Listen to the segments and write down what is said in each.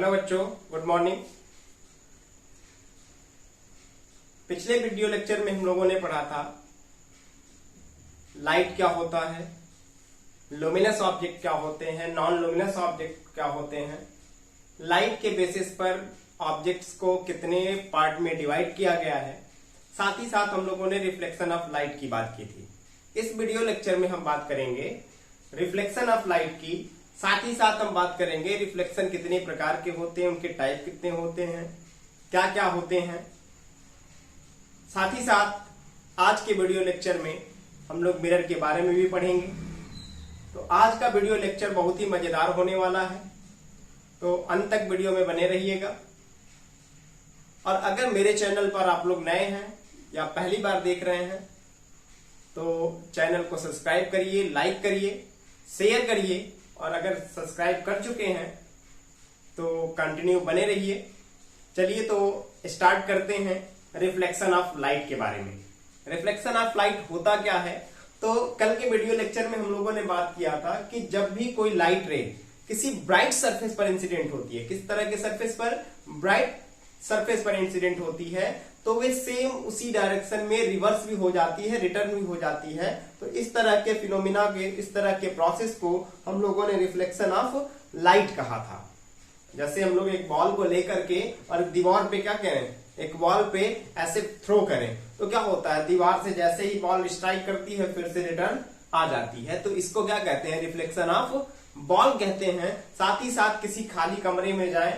Hello बच्चों, good morning. पिछले video lecture में हम लोगों ने पढ़ा था लाइट क्या होता है, लुमिनस ऑब्जेक्ट क्या होते हैं, नॉन लुमिनस ऑब्जेक्ट क्या होते हैं, लाइट के बेसिस पर ऑब्जेक्ट्स को कितने पार्ट में डिवाइड किया गया है। साथ ही साथ हम लोगों ने रिफ्लेक्शन ऑफ लाइट की बात की थी। इस वीडियो लेक्चर में हम बात करेंगे रिफ्लेक्शन ऑफ लाइट की। साथ ही साथ हम बात करेंगे रिफ्लेक्शन कितने प्रकार के होते हैं, उनके टाइप कितने होते हैं, क्या क्या होते हैं। साथ ही साथ आज के वीडियो लेक्चर में हम लोग मिरर के बारे में भी पढ़ेंगे। तो आज का वीडियो लेक्चर बहुत ही मजेदार होने वाला है, तो अंत तक वीडियो में बने रहिएगा। और अगर मेरे चैनल पर आप लोग नए हैं या पहली बार देख रहे हैं तो चैनल को सब्सक्राइब करिए, लाइक करिए, शेयर करिए, और अगर सब्सक्राइब कर चुके हैं तो कंटिन्यू बने रहिए। चलिए तो स्टार्ट करते हैं रिफ्लेक्शन ऑफ लाइट के बारे में। रिफ्लेक्शन ऑफ लाइट होता क्या है, तो कल के वीडियो लेक्चर में हम लोगों ने बात किया था कि जब भी कोई लाइट रे किसी ब्राइट सरफेस पर इंसिडेंट होती है, किस तरह के सरफेस पर, ब्राइट सरफेस पर इंसिडेंट होती है, तो वे सेम उसी डायरेक्शन में रिवर्स भी हो जाती है, रिटर्न भी हो जाती है। तो इस तरह के फिनोमिना के, इस तरह के प्रोसेस को हम लोगों ने रिफ्लेक्शन ऑफ लाइट कहा था। जैसे हम लोग एक बॉल को लेकर के और दीवार पे क्या करें, एक बॉल पे ऐसे थ्रो करें तो क्या होता है, दीवार से जैसे ही बॉल स्ट्राइक करती है फिर से रिटर्न आ जाती है। तो इसको क्या कहते हैं, रिफ्लेक्शन ऑफ बॉल कहते हैं। साथ ही साथ किसी खाली कमरे में जाएं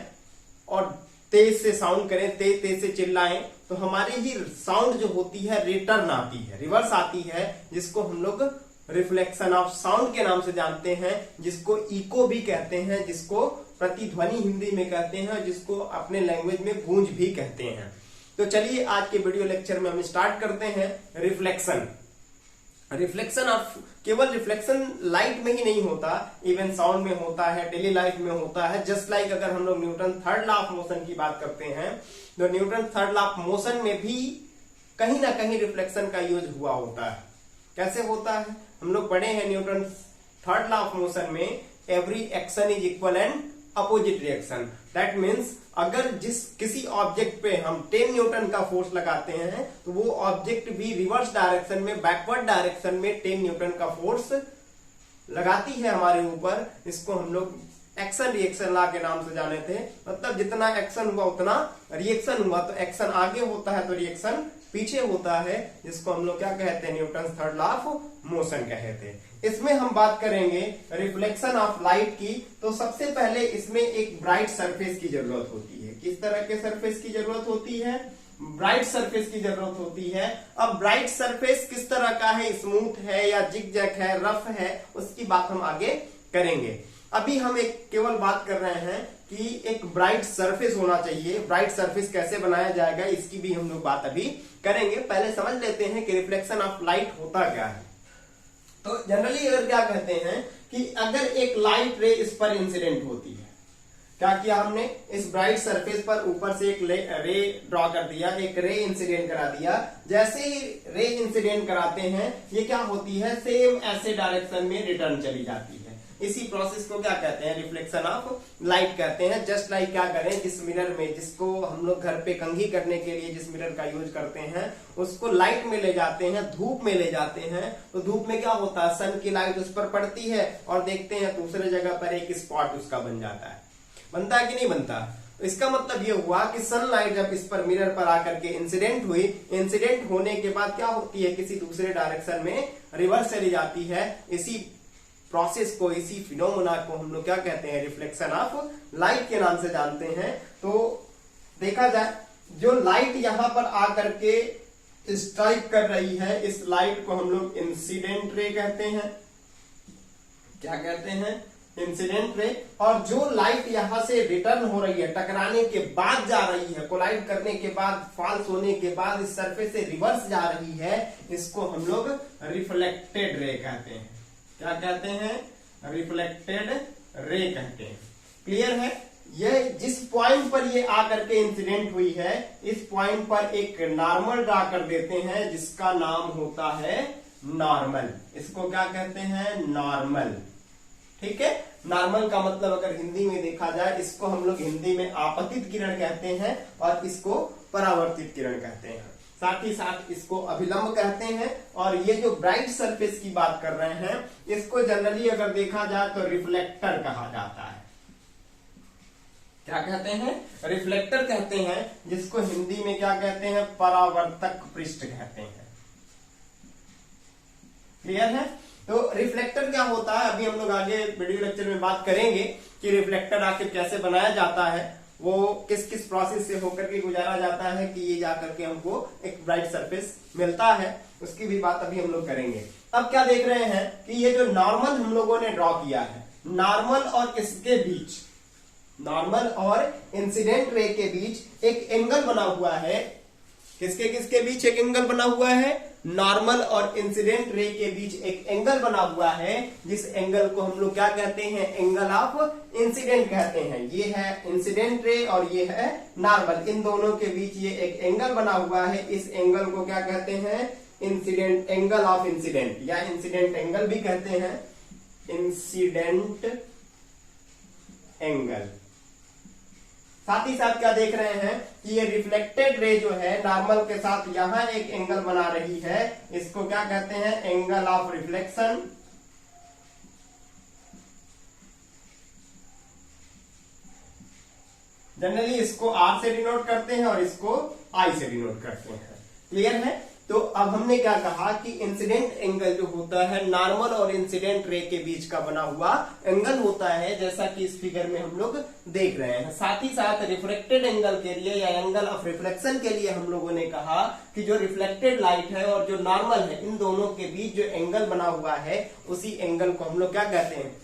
और तेज से साउंड करें, तेज तेज से चिल्लाएं, तो हमारी ही साउंड जो होती है रिटर्न आती है, रिवर्स आती है, जिसको हम लोग रिफ्लेक्शन ऑफ साउंड के नाम से जानते हैं, जिसको इको भी कहते हैं, जिसको प्रतिध्वनि हिंदी में कहते हैं, जिसको अपने लैंग्वेज में गूंज भी कहते हैं। तो चलिए आज के वीडियो लेक्चर में हम स्टार्ट करते हैं रिफ्लेक्शन। रिफ्लेक्शन ऑफ, केवल रिफ्लेक्शन लाइट में ही नहीं होता, इवन साउंड में होता है, डेली लाइफ में होता है। जस्ट लाइक अगर हम लोग Newton third law of motion की बात करते हैं तो Newton third law of motion में भी कहीं ना कहीं रिफ्लेक्शन का यूज हुआ होता है। कैसे होता है, हम लोग पढ़े हैं Newton third law of motion में every action is equal and opposite reaction. That means अगर किसी ऑब्जेक्ट पे हम 10 न्यूटन का फोर्स लगाते हैं तो वो ऑब्जेक्ट भी रिवर्स डायरेक्शन में, बैकवर्ड डायरेक्शन में 10 न्यूटन का फोर्स लगाती है हमारे ऊपर। इसको हम लोग एक्शन रिएक्शन लॉ के नाम से जाने थे। मतलब जितना एक्शन हुआ उतना रिएक्शन हुआ, तो एक्शन आगे होता है तो रिएक्शन पीछे होता है, जिसको हम लोग क्या कहते हैं, Newton third law of motion कहते हैं। इसमें हम बात करेंगे रिफ्लेक्शन ऑफ लाइट की। तो सबसे पहले इसमें एक ब्राइट सरफेस की जरूरत होती है। किस तरह के सरफेस की जरूरत होती है, ब्राइट सरफेस की जरूरत होती है। अब ब्राइट सरफेस किस तरह का है, स्मूथ है या जिगजैग है, रफ है, उसकी बात हम आगे करेंगे। अभी हम एक केवल बात कर रहे हैं कि एक ब्राइट सरफेस होना चाहिए। ब्राइट सरफेस कैसे बनाया जाएगा इसकी भी हम लोग बात अभी करेंगे। पहले समझ लेते हैं कि रिफ्लेक्शन ऑफ लाइट होता क्या है। तो जनरली अगर क्या कहते हैं कि अगर एक लाइट रे इस पर इंसिडेंट होती है, क्या किया हमने, इस ब्राइट सरफेस पर ऊपर से एक रे ड्रॉ कर दिया, एक रे इंसिडेंट करा दिया। जैसे ही रे इंसिडेंट कराते हैं ये क्या होती है, सेम ऐसे डायरेक्शन में रिटर्न चली जाती है। इसी प्रोसेस को क्या कहते हैं, रिफ्लेक्शन ऑफ लाइट कहते हैं। जस्ट लाइक क्या करें, जिस मिरर में, जिसको हम लोग घर पे कंघी करने के लिए जिस मिरर का यूज करते हैं, उसको लाइट में ले जाते हैं, धूप में ले जाते हैं, तो धूप में क्या होता है, सन की लाइट उस पर पड़ती है और देखते हैं दूसरे जगह पर एक स्पॉट उसका बन जाता है। बनता है कि नहीं बनता। तो इसका मतलब ये हुआ कि सनलाइट जब इस पर मिरर पर आकर के इंसिडेंट हुई, इंसिडेंट होने के बाद क्या होती है, किसी दूसरे डायरेक्शन में रिवर्स चली जाती है। इसी प्रोसेस को, इसी फिनोमेना को हम लोग क्या कहते हैं, रिफ्लेक्शन ऑफ लाइट के नाम से जानते हैं। तो देखा जाए, जो लाइट यहां पर आकर के स्ट्राइक कर रही है, इस लाइट को हम लोग इंसिडेंट रे कहते हैं। क्या कहते हैं, इंसिडेंट रे। और जो लाइट यहां से रिटर्न हो रही है, टकराने के बाद जा रही है, कोलाइड करने के बाद, फॉल्स होने के बाद इस सरफेस से रिवर्स जा रही है, इसको हम लोग रिफ्लेक्टेड रे कहते हैं। क्या कहते हैं, रिफ्लेक्टेड रे कहते हैं। क्लियर है। ये जिस पॉइंट पर ये आकर के इंसिडेंट हुई है, इस पॉइंट पर एक नॉर्मल ड्रा कर देते हैं, जिसका नाम होता है नॉर्मल। इसको क्या कहते हैं, नॉर्मल। ठीक है। नॉर्मल का मतलब अगर हिंदी में देखा जाए, इसको हम लोग हिंदी में आपतित किरण कहते हैं और इसको परावर्तित किरण कहते हैं, साथ ही साथ इसको अभिलंब कहते हैं। और ये जो ब्राइट सरफेस की बात कर रहे हैं, इसको जनरली अगर देखा जाए तो रिफ्लेक्टर कहा जाता है। क्या कहते हैं? रिफ्लेक्टर कहते हैं, जिसको हिंदी में क्या कहते हैं? परावर्तक पृष्ठ कहते हैं। क्लियर है? तो रिफ्लेक्टर क्या होता है, अभी हम लोग आगे वीडियो लेक्चर में बात करेंगे कि रिफ्लेक्टर आखिर कैसे बनाया जाता है, वो किस किस प्रोसेस से होकर के गुजारा जाता है कि ये जाकर के हमको एक ब्राइट सरफेस मिलता है, उसकी भी बात अभी हम लोग करेंगे। अब क्या देख रहे हैं कि ये जो नॉर्मल हम लोगों ने ड्रॉ किया है, नॉर्मल और इसके बीच, नॉर्मल और इंसिडेंट रे के बीच एक एंगल बना हुआ है। किसके किसके बीच एक एंगल बना हुआ है? नॉर्मल और इंसिडेंट रे के बीच एक एंगल बना हुआ है, जिस एंगल को हम लोग क्या कहते हैं? एंगल ऑफ इंसिडेंट कहते हैं। ये है इंसिडेंट रे और ये है नॉर्मल, इन दोनों के बीच ये एक एंगल बना हुआ है। इस एंगल को क्या कहते हैं? इंसिडेंट, एंगल ऑफ इंसिडेंट, या इंसिडेंट एंगल भी कहते हैं, इंसिडेंट एंगल। साथ ही साथ क्या देख रहे हैं कि ये रिफ्लेक्टेड रे जो है नॉर्मल के साथ यहां एक एंगल बना रही है, इसको क्या कहते हैं? Angle of reflection. जनरली इसको आर से डिनोट करते हैं और इसको आई से डिनोट करते हैं। क्लियर है? तो अब हमने क्या कहा कि इंसिडेंट एंगल जो होता है नॉर्मल और इंसिडेंट रे के बीच का बना हुआ एंगल होता है, जैसा कि इस फिगर में हम लोग देख रहे हैं। साथ ही साथ रिफ्लेक्टेड एंगल के लिए या एंगल ऑफ रिफ्लेक्शन के लिए हम लोगों ने कहा कि जो रिफ्लेक्टेड लाइट है और जो नॉर्मल है, इन दोनों के बीच जो एंगल बना हुआ है, उसी एंगल को हम लोग क्या कहते हैं?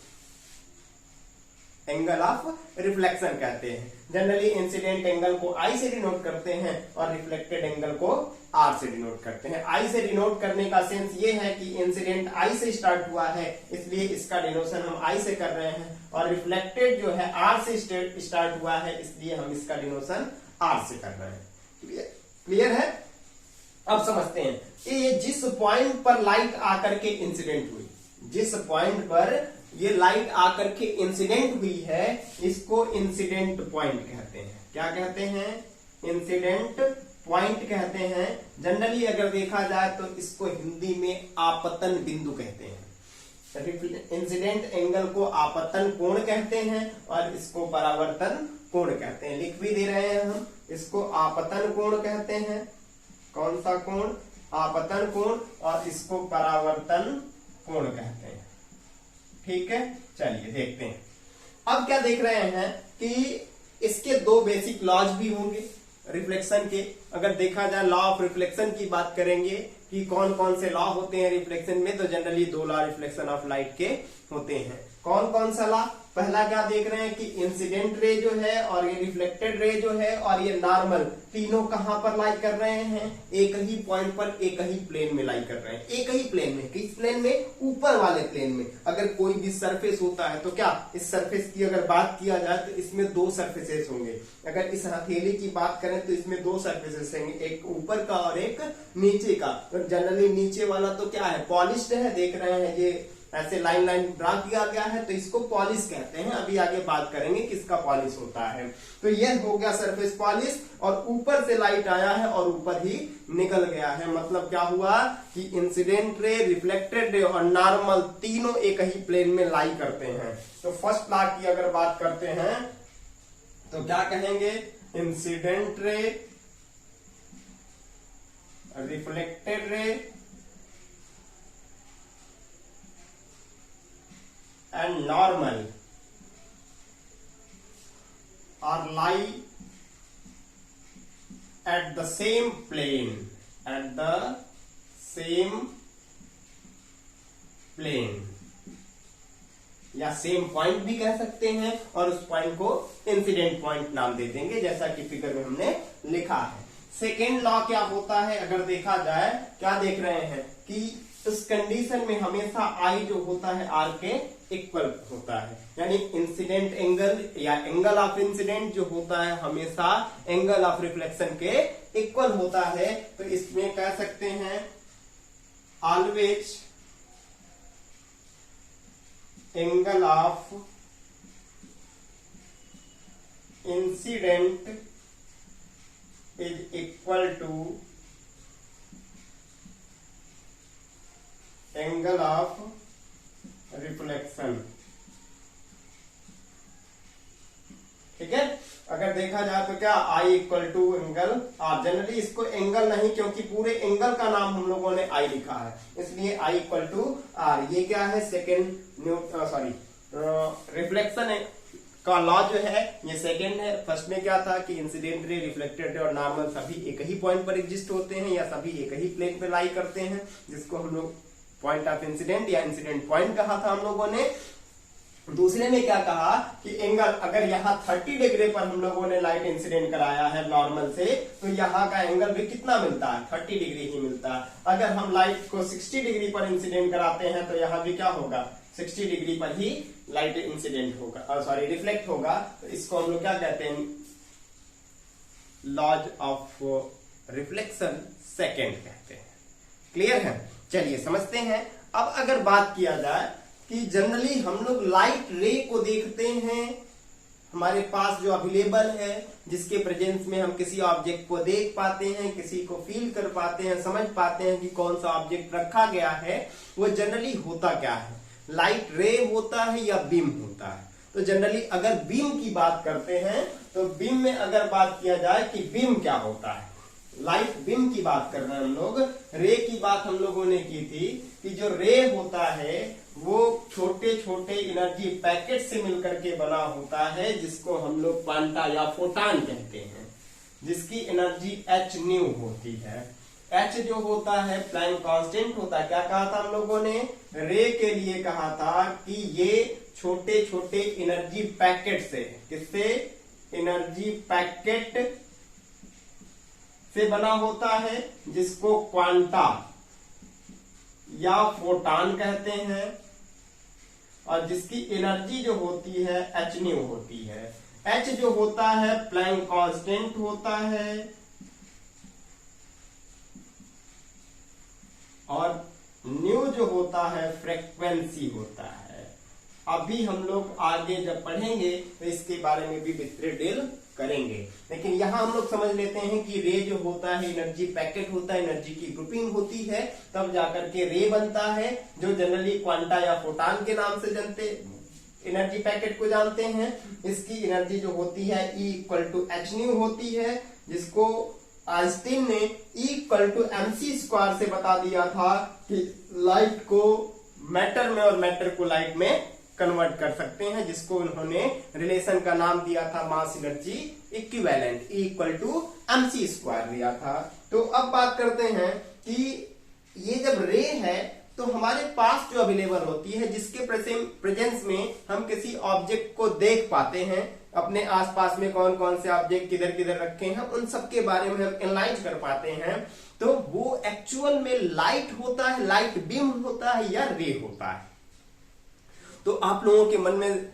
एंगल ऑफ रिफ्लेक्शन कहते हैं। जनरली इंसिडेंट एंगल को आई से डिनोट करते हैं और रिफ्लेक्टेड एंगल को आर से डिनोट करते हैं। आई से डिनोट करने का सेंस ये है कि इंसिडेंट आई से स्टार्ट हुआ है, इसलिए इसका डिनोशन हम आई से कर रहे हैं, और रिफ्लेक्टेड जो है आर से स्टार्ट हुआ है, इसलिए हम इसका डिनोशन आर से कर रहे हैं। क्लियर है? अब समझते हैं कि ये जिस पॉइंट पर लाइट आकर के इंसिडेंट हुई, जिस पॉइंट पर ये लाइट आकर के इंसिडेंट हुई है, इसको इंसिडेंट पॉइंट कहते हैं। क्या कहते हैं? इंसिडेंट पॉइंट कहते हैं। जनरली अगर देखा जाए तो इसको हिंदी में आपतन बिंदु कहते हैं। इंसिडेंट एंगल को आपतन कोण कहते हैं और इसको परावर्तन कोण कहते हैं। लिख भी दे रहे हैं हम, इसको आपतन कोण कहते हैं। कौन सा कोण? आपतन कोण। और इसको परावर्तन कोण कहते हैं। ठीक है, चलिए देखते हैं। अब क्या देख रहे हैं कि इसके दो बेसिक लॉज भी होंगे रिफ्लेक्शन के। अगर देखा जाए लॉ ऑफ रिफ्लेक्शन की बात करेंगे कि कौन कौन से लॉ होते हैं रिफ्लेक्शन में, तो जनरली दो लॉ रिफ्लेक्शन ऑफ लाइट के होते हैं। कौन कौन सा लॉ? पहला क्या देख रहे हैं कि इंसिडेंट रे जो है और ये रिफ्लेक्टेड रे जो है और ये नॉर्मल, तीनों कहां पर लाई कर रहे हैं? एक ही पॉइंट पर, एक ही प्लेन में लाई कर रहे हैं। एक ही प्लेन में। किस प्लेन में? ऊपर वाले प्लेन में। अगर कोई भी सरफेस होता है तो क्या इस सरफेस की अगर बात किया जाए तो इसमें दो सरफेसेस होंगे। अगर इस हथेली की बात करें तो इसमें दो सरफेसेस होंगे, एक ऊपर का और एक नीचे का। तो जनरली नीचे वाला तो क्या है? पॉलिश्ड है। देख रहे हैं ये ऐसे लाइन लाइन ड्रा किया गया है, तो इसको पॉलिश कहते हैं। अभी आगे बात करेंगे किसका पॉलिश होता है। तो यह हो गया सरफेस पॉलिश, और ऊपर से लाइट आया है और ऊपर ही निकल गया है। मतलब क्या हुआ कि इंसिडेंट रे, रिफ्लेक्टेड रे और नॉर्मल तीनों एक ही प्लेन में लाई करते हैं। तो फर्स्ट लॉ की अगर बात करते हैं तो क्या कहेंगे? Incident ray, reflected ray and normal are lie at the same plane, at the same plane, या सेम पॉइंट भी कह सकते हैं, और उस पॉइंट को इंसिडेंट पॉइंट नाम दे देंगे, जैसा कि फिगर में हमने लिखा है। सेकेंड लॉ क्या होता है? अगर देखा जाए, क्या देख रहे हैं कि उस कंडीशन में हमेशा आई जो होता है आर के इक्वल होता है, यानी इंसिडेंट एंगल या एंगल ऑफ इंसिडेंट जो होता है हमेशा एंगल ऑफ रिफ्लेक्शन के इक्वल होता है। तो इसमें कह सकते हैं always angle of incident is equal to angle of reflection. ठीक है, अगर देखा जाए तो क्या I equal to angle R. Generally इसको एंगल नहीं, क्योंकि पूरे एंगल का नाम हम लोगों ने आई लिखा है, इसलिए आई इक्वल टू आर। ये क्या है, सेकेंड रिफ्लेक्शन का लॉ जो है ये सेकेंड है। फर्स्ट में क्या था कि इंसिडेंट रे, रिफ्लेक्टेड रे और नॉर्मल सभी एक ही पॉइंट पर एग्जिस्ट होते हैं या सभी एक ही प्लेन पर लाई करते हैं, जिसको हम लोग पॉइंट ऑफ इंसिडेंट या इंसिडेंट पॉइंट कहा था हम लोगों ने। दूसरे में क्या कहा कि एंगल, अगर यहाँ 30 डिग्री पर हम लोगों ने लाइट इंसिडेंट कराया है नॉर्मल से, तो यहाँ का एंगल भी कितना मिलता है, 30 डिग्री ही मिलता है। अगर हम लाइट को 60 डिग्री पर इंसिडेंट कराते हैं तो यहाँ भी क्या होगा, 60 डिग्री पर ही लाइट इंसिडेंट होगा, सॉरी रिफ्लेक्ट होगा। तो इसको हम लोग क्या कहते हैं, लॉज ऑफ रिफ्लेक्शन सेकेंड कहते हैं। क्लियर है, चलिए समझते हैं। अब अगर बात किया जाए कि जनरली हम लोग लाइट रे को देखते हैं, हमारे पास जो अवेलेबल है, जिसके प्रेजेंस में हम किसी ऑब्जेक्ट को देख पाते हैं, किसी को फील कर पाते हैं, समझ पाते हैं कि कौन सा ऑब्जेक्ट रखा गया है, वो जनरली होता क्या है, लाइट रे होता है या बीम होता है। तो जनरली अगर बीम की बात करते हैं तो बीम में अगर बात किया जाए कि बीम क्या होता है, लाइट बीम की बात कर रहे हैं हम लोग। रे की बात हम लोगों ने की थी कि जो रे होता है वो छोटे छोटे एनर्जी पैकेट से मिलकर के बना होता है, जिसको हम लोग क्वांटा या फोटान कहते हैं, जिसकी एनर्जी h न्यू होती है। h जो होता है प्लैंक कांस्टेंट होता है। क्या कहा था हम लोगों ने, रे के लिए कहा था कि ये छोटे छोटे एनर्जी पैकेट से, किससे, एनर्जी पैकेट से बना होता है, जिसको क्वांटा या फोटान कहते हैं, और जिसकी एनर्जी जो होती है h न्यू होती है। h जो होता है प्लैंक कांस्टेंट होता है, और न्यू जो होता है फ्रीक्वेंसी होता है। अभी हम लोग आगे जब पढ़ेंगे तो इसके बारे में भी विस्तृत डील करेंगे, लेकिन यहां हम लोग समझ लेते हैं कि रे जो होता है एनर्जी पैकेट होता है, एनर्जी की ग्रुपिंग होती है, तब जाकर के रे बनता है, जो जनरली क्वांटा या फोटान के नाम से जानते, एनर्जी पैकेट को जानते हैं। इसकी एनर्जी जो होती है E equal to h nu होती है, जिसको आइंस्टीन ने E equal to mc square से बता दिया था कि लाइट को मैटर में और मैटर को लाइट में कन्वर्ट कर सकते हैं, जिसको उन्होंने रिलेशन का नाम दिया था mass energy equivalent, E equal to mc square दिया था। तो अब बात करते हैं कि ये जब रे है तो हमारे पास जो अवेलेबल होती है, जिसके प्रेजेंस में हम किसी ऑब्जेक्ट को देख पाते हैं, अपने आसपास में कौन कौन से ऑब्जेक्ट किधर किधर रखे हैं, उन सब के बारे में हम एनालाइज कर पाते हैं। तो वो एक्चुअल में लाइट होता है, लाइट बीम होता है या रे होता है। तो आप लोगों के मन में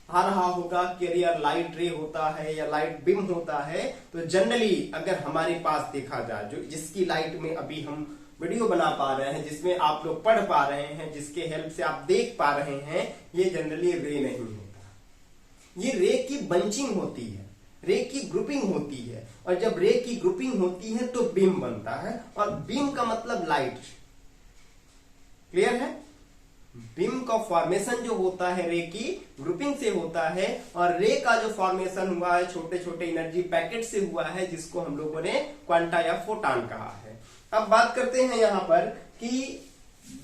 आ रहा होगा कि अरे यार लाइट रे होता है या लाइट बीम होता है। तो जनरली अगर हमारे पास देखा जाए, जो जिसकी लाइट में अभी हम वीडियो बना पा रहे हैं, जिसमें आप लोग पढ़ पा रहे हैं, जिसके हेल्प से आप देख पा रहे हैं, ये जनरली रे नहीं होता। ये रे की बंचिंग होती है, रे की ग्रुपिंग होती है, और जब रे की ग्रुपिंग होती है तो बीम बनता है, और बीम का मतलब लाइट। क्लियर है, बीम का फॉर्मेशन जो होता है रे की ग्रुपिंग से होता है, और रे का जो फॉर्मेशन हुआ है छोटे छोटे एनर्जी पैकेट से हुआ है, जिसको हम लोगों ने क्वांटा या फोटान कहा है। अब बात करते हैं यहां पर कि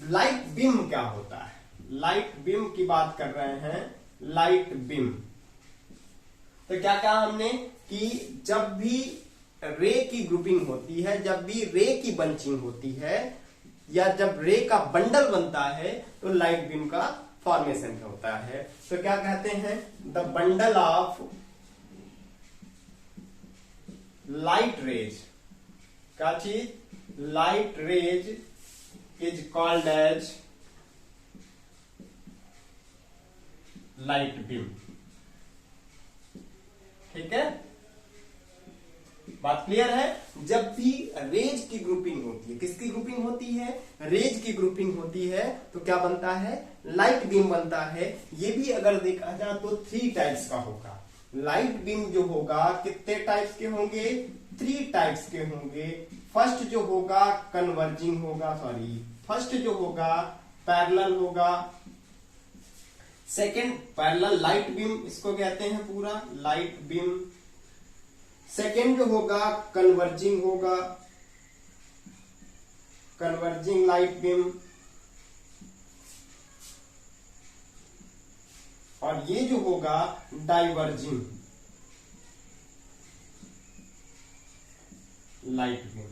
लाइट बीम क्या होता है। लाइट बीम की बात कर रहे हैं, लाइट बीम। तो क्या कहा हमने कि जब भी रे की ग्रुपिंग होती है, जब भी रे की बंचिंग होती है, या जब रे का बंडल बनता है, तो लाइट बीम का फॉर्मेशन होता है। तो क्या कहते हैं, the bundle of light rays, क्या चीज, light rays is called as light beam. ठीक है, बात क्लियर है? जब भी रेज की ग्रुपिंग होती है, किसकी ग्रुपिंग होती है? रेज की ग्रुपिंग होती है, तो क्या बनता है? लाइट बीम बनता है। ये भी अगर देखा जाए तो 3 टाइप्स का होगा। लाइट बीम जो होगा कितने टाइप्स के होंगे? 3 टाइप्स के होंगे। फर्स्ट जो होगा कन्वर्जिंग होगा, फर्स्ट जो होगा पैरेलल होगा। सेकेंड पैरेलल लाइट बीम इसको कहते हैं, पूरा लाइट बीम। सेकेंड जो होगा कन्वर्जिंग होगा, कन्वर्जिंग लाइट बीम। और ये जो होगा डाइवर्जिंग लाइट बीम।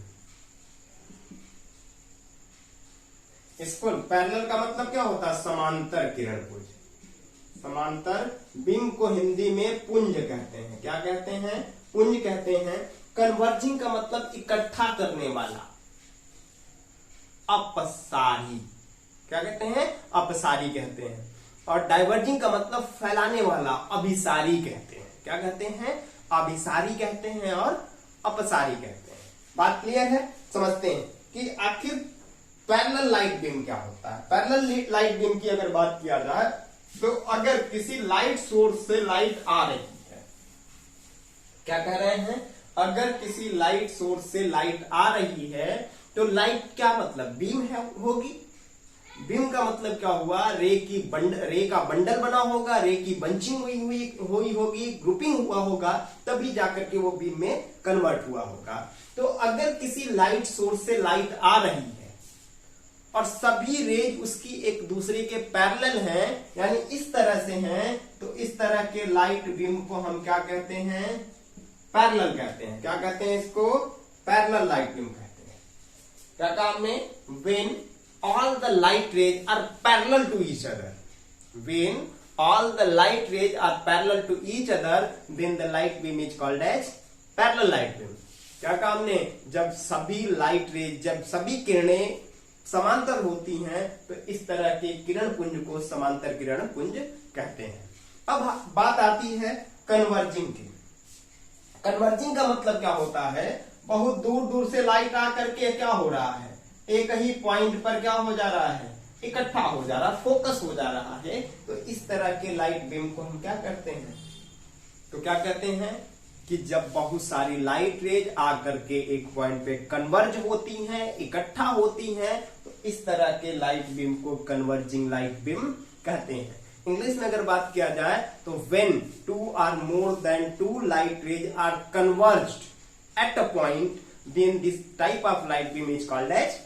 इसको पैरेलल का मतलब क्या होता है? समांतर किरण पुंज। समांतर बीम को हिंदी में पुंज कहते हैं। क्या कहते हैं? पुंज कहते हैं। कन्वर्जिंग का मतलब इकट्ठा करने वाला, अपसारी। क्या कहते हैं? अपसारी कहते हैं। और डाइवर्जिंग का मतलब फैलाने वाला, अभिसारी कहते हैं। क्या कहते हैं? अभिसारी कहते हैं और अपसारी कहते हैं। बात क्लियर है? समझते हैं कि आखिर पैरेलल लाइट बीम क्या होता है। पैरेलल लाइट बीम की अगर बात किया जाए तो अगर किसी लाइट सोर्स से लाइट आ रही है, क्या कह रहे हैं? अगर किसी लाइट सोर्स से लाइट आ रही है तो लाइट क्या मतलब? बीम है होगी। बीम का मतलब क्या हुआ? रे का बंडल बना होगा, रे की बंचिंग हुई होगी, ग्रुपिंग हुआ होगा, तभी जाकर के वो बीम में कन्वर्ट हुआ होगा। तो अगर किसी लाइट सोर्स से लाइट आ रही है और सभी रेज उसकी एक दूसरे के पैरेलल हैं, यानी इस तरह से हैं, तो इस तरह के लाइट बीम को हम क्या कहते हैं? पैरेलल कहते हैं। क्या कहते हैं इसको? पैरेलल लाइट बीम कहते हैं। क्या काम में? When all the light rays are parallel to each other, when all the light rays are parallel to each other, then the light beam is called as parallel light beam. क्या काम ने? जब सभी लाइट रेज, जब सभी किरणें समांतर होती हैं तो इस तरह के किरण पुंज को समांतर किरण पुंज कहते हैं। अब बात आती है कन्वर्जिंग की। कन्वर्जिंग का मतलब क्या होता है? बहुत दूर दूर से लाइट आकर के क्या हो रहा है? एक ही पॉइंट पर क्या हो जा रहा है? इकट्ठा हो जा रहा, फोकस हो जा रहा है। तो इस तरह के लाइट बीम को हम क्या करते हैं? तो क्या कहते हैं कि जब बहुत सारी लाइट रेज आकर के एक पॉइंट पे कन्वर्ज होती हैं, इकट्ठा होती हैं, तो इस तरह के लाइट बीम को कन्वर्जिंग लाइट बीम कहते हैं। इंग्लिश में अगर बात किया जाए तो when 2 or more than 2 light rays are converged at a point, then this type of light beam is called as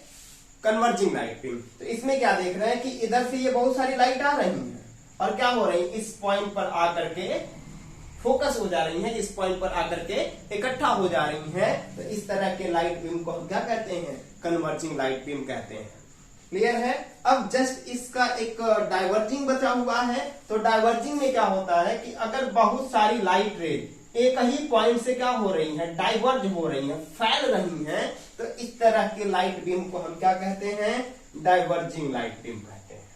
converging light beam. तो इसमें क्या देख रहे हैं कि इधर से ये बहुत सारी लाइट आ रही हैं और क्या हो रही है? इस पॉइंट पर आकर के फोकस हो जा रही हैं, इस पॉइंट पर आकर के इकट्ठा हो जा रही हैं। तो इस तरह के लाइट बीम को हम क्या कहते हैं? कन्वर्जिंग लाइट बीम कहते हैं। क्लियर है? अब जस्ट इसका एक डाइवर्जिंग बचा हुआ है। तो डाइवर्जिंग में क्या होता है कि अगर बहुत सारी लाइट रेज एक ही पॉइंट से क्या हो रही है? डाइवर्ज हो रही है, फैल रही हैं, तो इस तरह के लाइट बीम को हम क्या कहते हैं? डाइवर्जिंग लाइट बीम कहते हैं।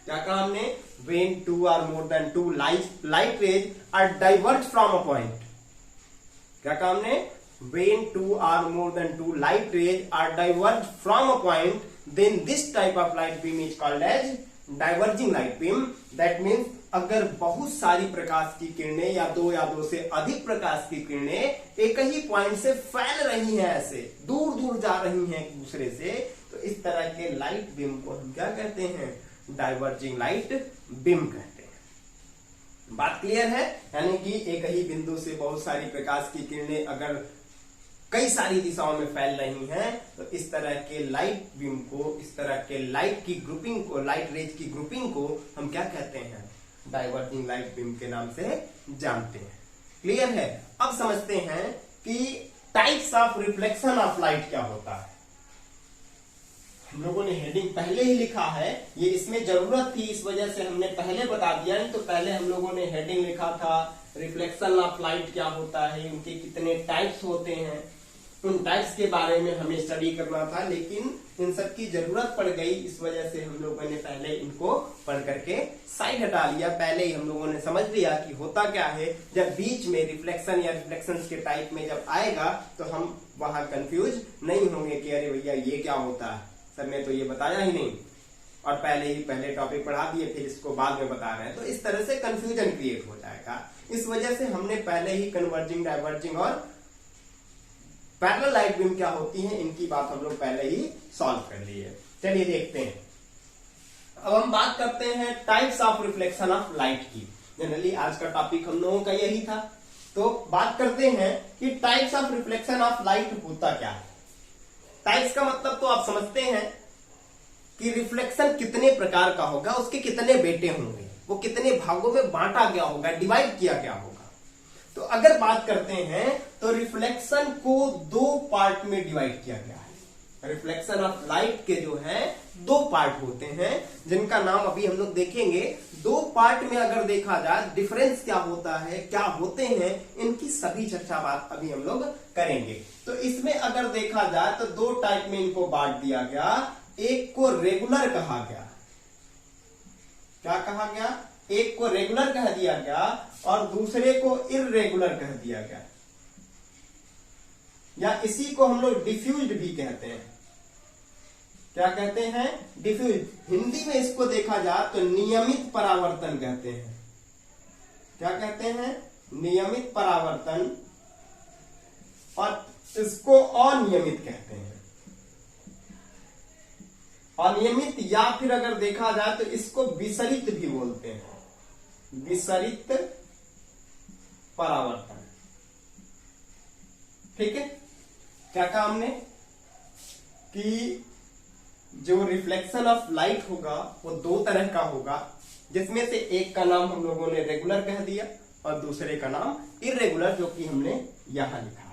क्या काम ने? when 2 or more than 2 light rays are diverged from a point. क्या काम ने? when 2 or more than 2 light rays are diverged from a point, then this type of light beam is called as diverging light beam. That means अगर बहुत सारी प्रकाश की किरणें या दो से अधिक प्रकाश की किरणें एक ही पॉइंट से फैल रही हैं, ऐसे दूर दूर जा रही हैं एक दूसरे से, तो इस तरह के लाइट बीम को हम क्या कहते हैं? डाइवर्जिंग लाइट बीम कहते हैं। बात क्लियर है? यानी कि एक ही बिंदु से बहुत सारी प्रकाश की किरणें अगर कई सारी दिशाओं में फैल रही हैं, तो इस तरह के लाइट बीम को, इस तरह के लाइट की ग्रुपिंग को, लाइट रेज की ग्रुपिंग को हम क्या कहते हैं? डाइवर्जिंग लाइट बीम के नाम से जानते हैं। क्लियर है? अब समझते हैं कि types of reflection of light क्या होता है। हम लोगों ने हेडिंग पहले ही लिखा है, ये इसमें जरूरत थी, इस वजह से हमने पहले बता दिया। नहीं तो पहले हम लोगों ने हेडिंग लिखा था रिफ्लेक्शन ऑफ लाइट क्या होता है, उनके कितने टाइप्स होते हैं। उन टाइप्स के बारे में हमें स्टडी करना था, लेकिन इन सब की जरूरत पड़ गई, इस वजह से हम लोगों ने पहले इनको पढ़ करके साइड हटा लिया। पहले ही हम लोगों ने समझ लिया कि होता क्या है, जब बीच में रिफ्लेक्शन या रिफ्लेक्शंस के टाइप में जब आएगा तो हम वहां कंफ्यूज नहीं होंगे कि अरे भैया ये क्या होता है, सर ने तो ये बताया ही नहीं और पहले टॉपिक पढ़ा दिए, फिर इसको बाद में बता रहे हैं, तो इस तरह से कंफ्यूजन क्रिएट हो जाएगा। इस वजह से हमने पहले ही कन्वर्जिंग, डाइवर्जिंग और पैरेलल लाइट बीम क्या होती है, इनकी बात हम लोग पहले ही सॉल्व कर ली है। चलिए देखते हैं। अब हम बात करते हैं types of reflection of light की। जनरली आज का टॉपिक हम लोगों का यही था, तो बात करते हैं कि types of reflection of light होता क्या है। टाइप्स का मतलब तो आप समझते हैं कि रिफ्लेक्शन कितने प्रकार का होगा, उसके कितने बेटे होंगे, वो कितने भागों में बांटा गया होगा, डिवाइड किया गया होगा। तो अगर बात करते हैं तो रिफ्लेक्शन को दो पार्ट में डिवाइड किया गया है। रिफ्लेक्शन ऑफ लाइट के जो है दो पार्ट होते हैं, जिनका नाम अभी हम लोग देखेंगे। दो पार्ट में अगर देखा जाए डिफरेंस क्या होता है, क्या होते हैं, इनकी सभी चर्चा बात अभी हम लोग करेंगे। तो इसमें अगर देखा जाए तो दो टाइप में इनको बांट दिया गया। एक को रेगुलर कहा गया, क्या कहा गया, एक को रेगुलर कह दिया गया और दूसरे को इर्रेगुलर कह दिया गया, या इसी को हम लोग डिफ्यूज्ड भी कहते हैं। क्या कहते हैं, डिफ्यूज। हिंदी में इसको देखा जाए तो नियमित परावर्तन कहते हैं। क्या कहते हैं, नियमित परावर्तन, और इसको अनियमित कहते हैं। अनियमित या फिर अगर देखा जाए तो इसको विसरित भी बोलते हैं, विसरित परावर्तन। ठीक है, क्या कहा हमने कि जो रिफ्लेक्शन ऑफ लाइट होगा वो दो तरह का होगा, जिसमें से एक का नाम हम लोगों ने रेगुलर कह दिया और दूसरे का नाम इर्रेगुलर, जो कि हमने यहां लिखा है।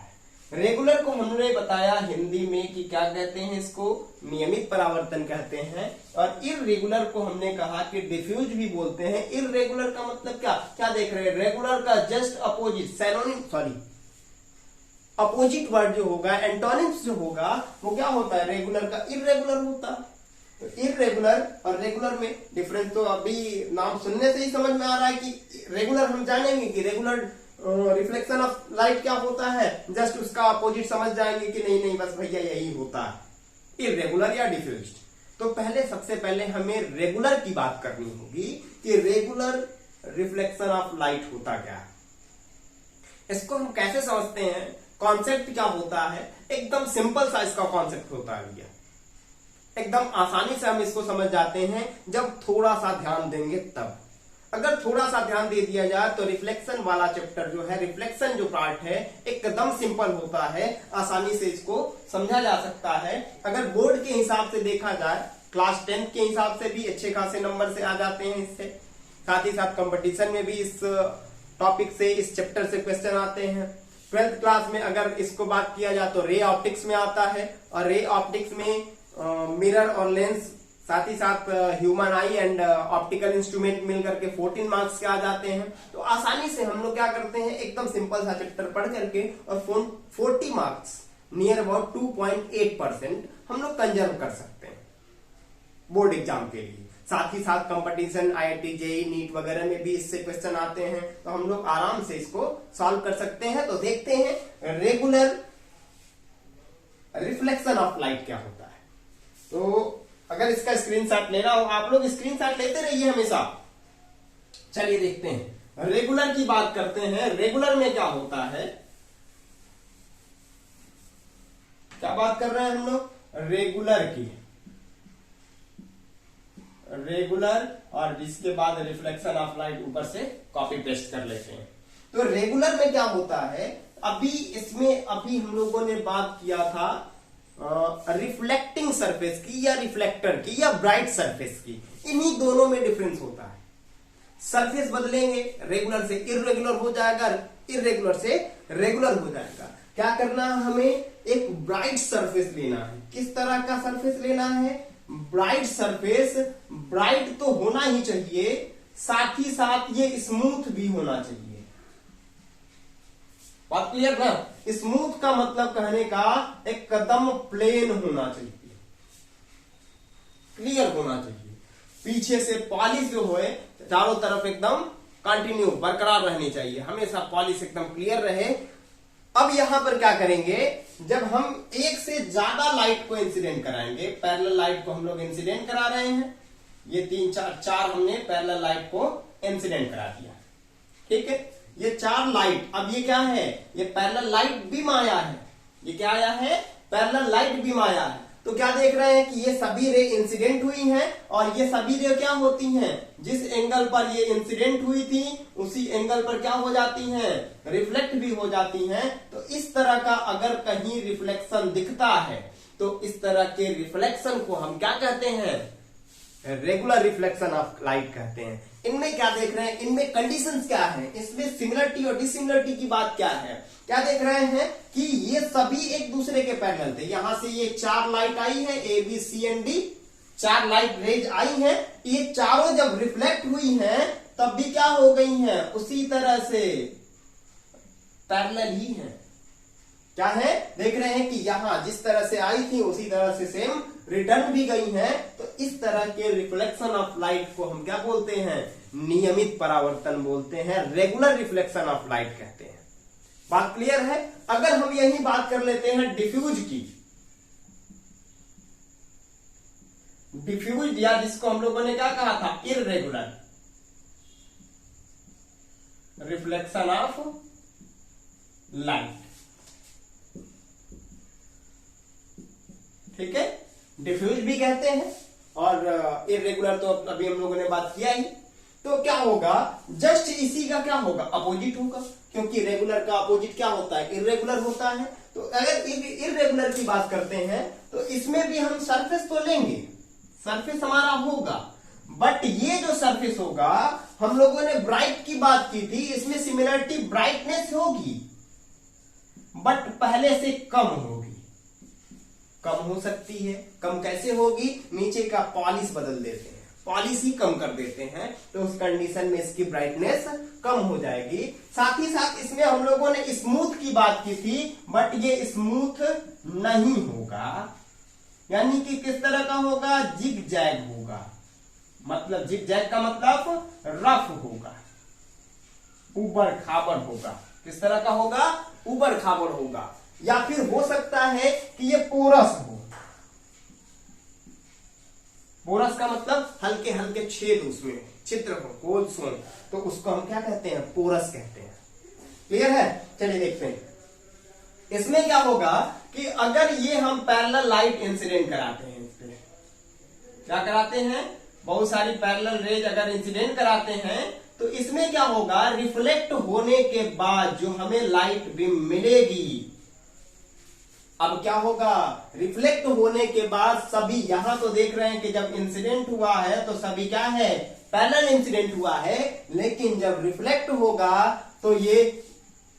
रेगुलर को हमने बताया हिंदी में कि क्या कहते हैं, इसको नियमित परावर्तन कहते हैं, और इर्रेगुलर को हमने कहा कि डिफ्यूज भी बोलते हैं। इर्रेगुलर का मतलब क्या क्या देख रहे हैं, रेगुलर का just opposite, synonym, sorry opposite word जो होगा, एंटोनिम्स जो होगा, वो क्या होता है, रेगुलर का इर्रेगुलर होता है। तो इर्रेगुलर और रेगुलर में डिफरेंस तो अभी नाम सुनने से ही समझ में आ रहा है कि रेगुलर हम जानेंगे कि रेगुलर रिफ्लेक्शन ऑफ लाइट क्या होता है, जस्ट उसका अपोजिट समझ जाएंगे कि नहीं नहीं बस भैया यही होता है, इर्रेगुलर या डिफ्यूज्ड। तो सबसे पहले हमें रेगुलर की बात करनी होगी कि रेगुलर रिफ्लेक्शन ऑफ लाइट होता क्या है। इसको हम कैसे समझते हैं, कॉन्सेप्ट क्या होता है, एकदम सिंपल सा इसका कॉन्सेप्ट होता है भैया, एकदम आसानी से हम इसको समझ जाते हैं जब थोड़ा सा ध्यान देंगे तब। अगर थोड़ा सा ध्यान दे दिया जाए तो रिफ्लेक्शन वाला चैप्टर जो है, रिफ्लेक्शन जो पार्ट है, एकदम सिंपल होता है, आसानी से इसको समझा जा सकता है। अगर बोर्ड के हिसाब से देखा जाए, क्लास 10 के हिसाब से भी अच्छे खासे नंबर से आ जाते हैं इससे, साथ ही साथ कंपटीशन में भी इस टॉपिक से, इस चैप्टर से क्वेश्चन आते हैं। 12th क्लास में अगर इसको बात किया जाए तो रे ऑप्टिक्स में आता है, और रे ऑप्टिक्स में मिरर और लेंस, साथ ही साथ human I and optical instrument मिलकर के 14 मार्क्स के आ जाते हैं। तो आसानी से हम लोग क्या करते हैं, एकदम सिंपल सा चैप्टर पढ़ करके और 40 मार्क्स, नियर अबाउट 2.8% हम लोग कंजर्व कर सकते हैं बोर्ड एग्जाम के लिए। साथ ही साथ कंपटीशन, IIT, JEE, नीट वगैरह में भी इससे क्वेश्चन आते हैं, तो हम लोग आराम से इसको सॉल्व कर सकते हैं। तो देखते हैं रेगुलर रिफ्लेक्शन ऑफ लाइट क्या होता है। तो अगर इसका स्क्रीनशॉट लेना हो, आप लोग स्क्रीनशॉट लेते रहिए हमेशा। चलिए देखते हैं, रेगुलर की बात करते हैं। रेगुलर में क्या होता है, क्या बात कर रहे हैं हम लोग, रेगुलर की, रेगुलर, और जिसके बाद रिफ्लेक्शन ऑफ लाइट ऊपर से कॉपी पेस्ट कर लेते हैं। तो रेगुलर में क्या होता है, अभी इसमें अभी हम लोगों ने बात किया था रिफ्लेक्टिंग सरफेस की या रिफ्लेक्टर की या ब्राइट सरफेस की, इन्हीं दोनों में डिफरेंस होता है। सरफेस बदलेंगे, रेगुलर से इर्रेगुलर हो जाएगा, इर्रेगुलर से रेगुलर हो जाएगा। क्या करना है, हमें एक ब्राइट सरफेस लेना है। किस तरह का सरफेस लेना है, ब्राइट सरफेस। ब्राइट तो होना ही चाहिए, साथ ही साथ ये स्मूथ भी होना चाहिए। बात क्लियर ना, स्मूथ का मतलब कहने का एकदम प्लेन होना चाहिए, क्लियर होना चाहिए, पीछे से पॉलिश जो होए चारों तरफ एकदम कंटिन्यू बरकरार रहनी चाहिए, हमेशा पॉलिश एकदम क्लियर रहे। अब यहां पर क्या करेंगे, जब हम एक से ज्यादा लाइट को इंसिडेंट कराएंगे, पैरेलल लाइट को हम लोग इंसिडेंट करा रहे हैं, ये 3 4 हमने पैरेलल लाइट को इंसिडेंट करा दिया, ठीक है। ये 4 लाइट, अब ये क्या है, ये पैरेलल लाइट बीम आया है, ये क्या आया है, पैरेलल लाइट बीम आया है। तो क्या देख रहे हैं कि ये सभी रे इंसिडेंट हुई हैं, और ये सभी रे क्या होती हैं, जिस एंगल पर ये इंसिडेंट हुई थी उसी एंगल पर क्या हो जाती हैं, रिफ्लेक्ट भी हो जाती हैं। तो इस तरह का अगर कहीं रिफ्लेक्शन दिखता है तो इस तरह के रिफ्लेक्शन को हम क्या कहते हैं, रेगुलर रिफ्लेक्शन ऑफ लाइट कहते हैं। इनमें क्या देख रहे हैं, इनमें कंडीशंस क्या है, इसमें सिमिलरिटी और डिसिमिलरिटी की बात क्या है, क्या देख रहे हैं कि ये सभी एक दूसरे के पैरेलल थे। यहां से ये 4 लाइट आई है, A B C and D, 4 light rays आई हैं, ये चारों जब रिफ्लेक्ट हुई हैं तब भी क्या हो गई हैं, उसी तरह से पैरेलल ही हैं। क्या है, देख रहे हैं कि यहां जिस तरह से आई थी उसी तरह से सेम रिटर्न भी गई हैं। तो इस तरह के रिफ्लेक्शन ऑफ लाइट को हम क्या बोलते हैं, नियमित परावर्तन बोलते हैं, रेगुलर रिफ्लेक्शन ऑफ लाइट कहते हैं। बात क्लियर है। अगर हम यही बात कर लेते हैं डिफ्यूज की, डिफ्यूज या जिसको हम लोगों ने क्या कहा था, इररेगुलर रिफ्लेक्शन ऑफ लाइट, ठीक है, डिफ्यूज भी कहते हैं और इररेगुलर तो अभी हम लोगों ने बात किया ही। तो क्या होगा, जस्ट इसी का क्या होगा, अपोजिट होगा, क्योंकि रेगुलर का अपोजिट क्या होता है, इररेगुलर होता है। तो अगर इररेगुलर की बात करते हैं तो इसमें भी हम सरफेस तो लेंगे, सरफेस हमारा होगा, बट ये जो सरफेस होगा, हम लोगों ने ब्राइट की बात की थी, इसमें सिमिलरिटी ब्राइटनेस होगी बट पहले से कम होगी, कम हो सकती है। कम कैसे होगी, नीचे का पॉलिश बदल देते हैं, पॉलिश ही कम कर देते हैं, तो उस कंडीशन में इसकी ब्राइटनेस कम हो जाएगी। साथ ही साथ इसमें हम लोगों ने स्मूथ की बात की थी, बट ये स्मूथ नहीं होगा, यानी कि किस तरह का होगा, जिग जैग होगा। मतलब जिग जैग का मतलब रफ होगा, उबड़ खाबड़ होगा। किस तरह का होगा, उबड़ खाबड़ होगा। या फिर हो सकता है कि ये पोरस हो, पोरस का मतलब हल्के हल्के छेद उसमें छिद्र हो, होल्स हो, तो उसको हम क्या कहते हैं, पोरस कहते हैं। क्लियर है, चलिए देखते हैं इसमें क्या होगा कि अगर ये हम पैरेलल लाइट इंसिडेंट कराते हैं, इस पे क्या कराते हैं, बहुत सारी पैरेलल रेज अगर इंसिडेंट कराते हैं तो इसमें क्या होगा, रिफ्लेक्ट होने के बाद जो हमें लाइट बीम मिलेगी, अब क्या होगा, रिफ्लेक्ट होने के बाद सभी, यहां तो देख रहे हैं कि जब इंसिडेंट हुआ है तो सभी क्या है, पैरेलल इंसिडेंट हुआ है, लेकिन जब रिफ्लेक्ट होगा तो ये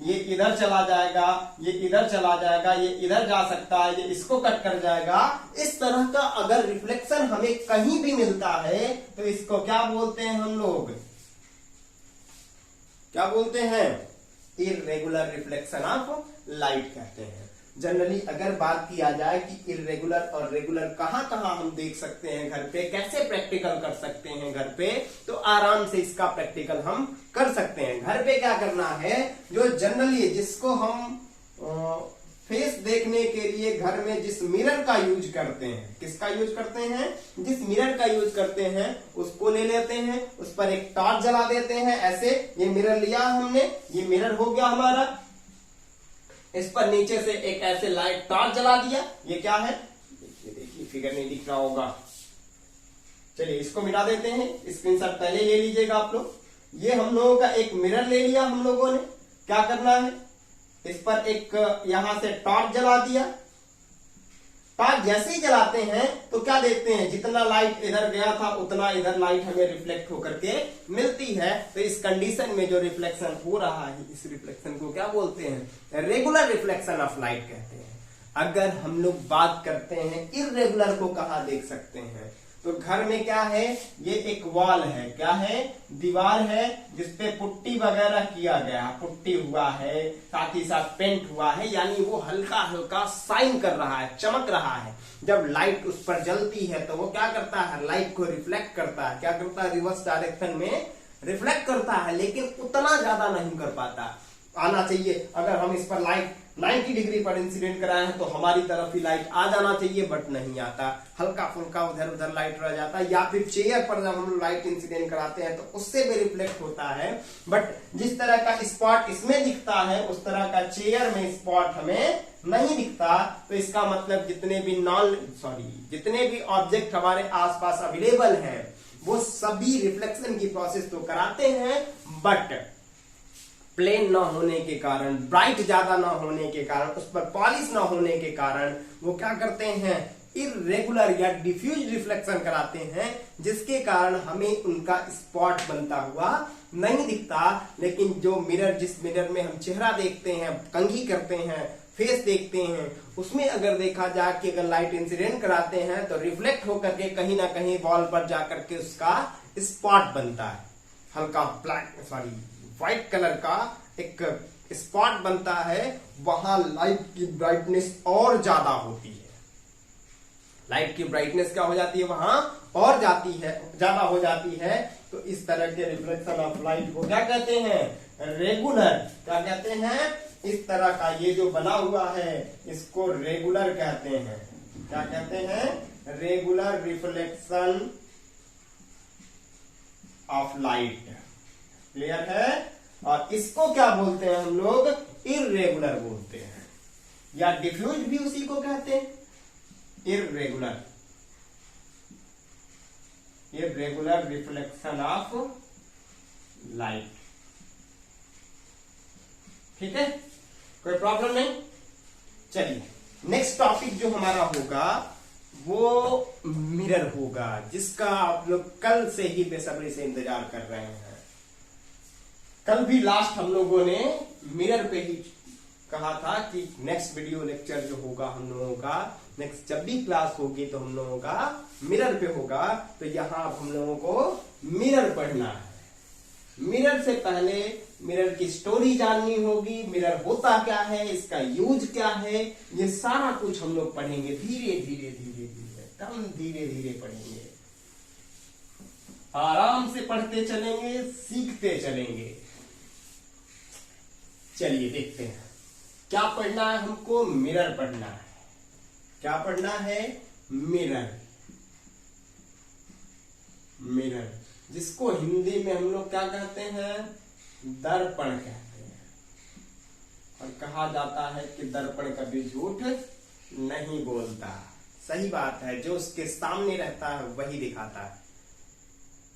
इधर चला जाएगा, ये इधर चला जाएगा, ये इधर जा सकता है, ये इसको कट कर जाएगा। इस तरह का अगर रिफ्लेक्शन हमें कहीं भी मिलता है तो इसको क्या बोलते हैं हम लोग, क्या बोलते हैं, इररेगुलर रिफ्लेक्शन ऑफ लाइट कहते हैं। जनरली अगर बात किया जाए कि इररेगुलर और रेगुलर कहां कहां हम देख सकते हैं घर पे, कैसे प्रैक्टिकल कर सकते हैं घर पे, तो आराम से इसका प्रैक्टिकल हम कर सकते हैं। घर पे क्या करना है, जो जनरली जिसको हम फेस देखने के लिए घर में जिस मिरर का यूज करते हैं, किसका यूज करते हैं, जिस मिरर का यूज करते हैं उसको ले लेते हैं, उस पर एक टॉर्च जला देते हैं। ऐसे ये मिरर लिया हमने, ये मिरर हो गया हमारा, इस पर नीचे से एक ऐसे लाइट टॉर्च जला दिया। ये क्या है, देखिए फिगर नहीं दिख रहा होगा, चलिए इसको मिटा देते हैं, स्क्रीनशॉट पहले ले लीजिएगा आप लोग। ये हम लोगों का एक मिरर ले लिया हम लोगों ने, क्या करना है, इस पर एक यहां से टॉर्च जला दिया। टॉर्च जैसे ही जलाते हैं तो क्या देखते हैं, जितना लाइट इधर गया था उतना इधर लाइट हमें रिफ्लेक्ट होकर के मिलती है। तो इस कंडीशन में जो रिफ्लेक्शन हो रहा है, इस रिफ्लेक्शन को क्या बोलते हैं, रेगुलर रिफ्लेक्शन ऑफ लाइट कहते हैं। अगर हम लोग बात करते हैं इररेगुलर को कहां देख सकते हैं, तो घर में क्या है, ये एक वॉल है, क्या है, दीवार है जिसपे पुट्टी वगैरह किया गया, पुट्टी हुआ है, साथ ही साथ पेंट हुआ है, यानी वो हल्का हल्का शाइन कर रहा है, चमक रहा है। जब लाइट उस पर जलती है तो वो क्या करता है, लाइट को रिफ्लेक्ट करता है, क्या करता है, रिवर्स डायरेक्शन में रिफ्लेक्ट करता है, लेकिन उतना ज्यादा नहीं कर पाता। आना चाहिए, अगर हम इस पर लाइट 90 डिग्री पर इंसिडेंट कराए हैं तो हमारी तरफ ही लाइट आ जाना चाहिए, बट नहीं आता, हल्का फुल्का उधर उधर लाइट रह जाता है। या फिर चेयर पर जब हम लाइट इंसिडेंट कराते हैं तो उससे भी रिफ्लेक्ट होता है, बट जिस तरह का स्पॉट इसमें दिखता है उस तरह का चेयर में स्पॉट हमें नहीं दिखता। तो इसका मतलब जितने भी ऑब्जेक्ट हमारे आसपास अवेलेबल है वो सभी रिफ्लेक्शन की प्रोसेस तो कराते हैं, बट प्लेन ना होने के कारण, ब्राइट ज्यादा ना होने के कारण, उस पर पॉलिश ना होने के कारण वो क्या करते हैं, इरेगुलर या डिफ्यूज रिफ्लेक्शन कराते हैं, जिसके कारण हमें उनका स्पॉट बनता हुआ नहीं दिखता। लेकिन जो मिरर, जिस मिरर में हम चेहरा देखते हैं, कंघी करते हैं, फेस देखते हैं, उसमें अगर देखा जाए कि अगर लाइट इंसिडेंट कराते हैं तो रिफ्लेक्ट होकर के कहीं ना कहीं वॉल पर जाकर के उसका स्पॉट बनता है, हल्का व्हाइट कलर का एक स्पॉट बनता है, वहां लाइट की ब्राइटनेस और ज्यादा होती है। लाइट की ब्राइटनेस क्या हो जाती है, वहां और ज्यादा हो जाती है। तो इस तरह के रिफ्लेक्शन ऑफ लाइट को क्या कहते हैं, रेगुलर। क्या कहते हैं, इस तरह का ये जो बना हुआ है इसको रेगुलर कहते हैं। क्या कहते हैं, regular reflection of light. Clear है। और इसको क्या बोलते हैं हम लोग, इरेगुलर बोलते हैं, या डिफ्यूज भी उसी को कहते हैं, इरेगुलर रिफ्लेक्शन ऑफ लाइट। ठीक है, कोई प्रॉब्लम नहीं। चलिए नेक्स्ट टॉपिक जो हमारा होगा वो मिरर होगा, जिसका आप लोग कल से ही बेसब्री से इंतजार कर रहे हैं। कल भी लास्ट हम लोगों ने मिरर पे ही कहा था कि नेक्स्ट वीडियो लेक्चर जो होगा हम लोगों का, नेक्स्ट जब भी क्लास होगी तो हम लोगों का मिरर पे होगा। तो यहां हम लोगों को मिरर पढ़ना है। मिरर से पहले मिरर की स्टोरी जाननी होगी, मिरर होता क्या है, इसका यूज क्या है, ये सारा कुछ हम लोग पढ़ेंगे धीरे धीरे धीरे धीरे, एकदम धीरे धीरे पढ़ेंगे, आराम से पढ़ते चलेंगे, सीखते चलेंगे। चलिए देखते हैं क्या पढ़ना है हमको, मिरर पढ़ना है। क्या पढ़ना है, मिरर। मिरर जिसको हिंदी में हम लोग क्या कहते हैं, दर्पण कहते हैं। और कहा जाता है कि दर्पण कभी झूठ नहीं बोलता। सही बात है, जो उसके सामने रहता है वही दिखाता है।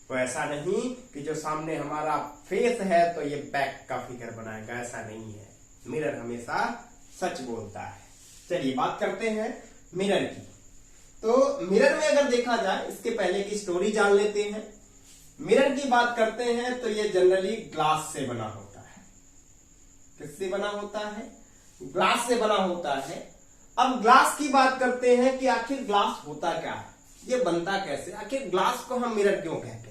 तो ऐसा नहीं कि जो सामने हमारा फेस है तो ये बैक का फिगर बनाएगा, ऐसा नहीं है। मिरर हमेशा सच बोलता है। चलिए बात करते हैं मिरर की। तो मिरर में अगर देखा जाए, इसके पहले की स्टोरी जान लेते हैं। मिरर की बात करते हैं तो ये जनरली ग्लास से बना होता है। किससे बना होता है, ग्लास से बना होता है। अब ग्लास की बात करते हैं कि आखिर ग्लास होता क्या है, ये बनता कैसे, आखिर ग्लास को हम मिरर क्यों कहते हैं।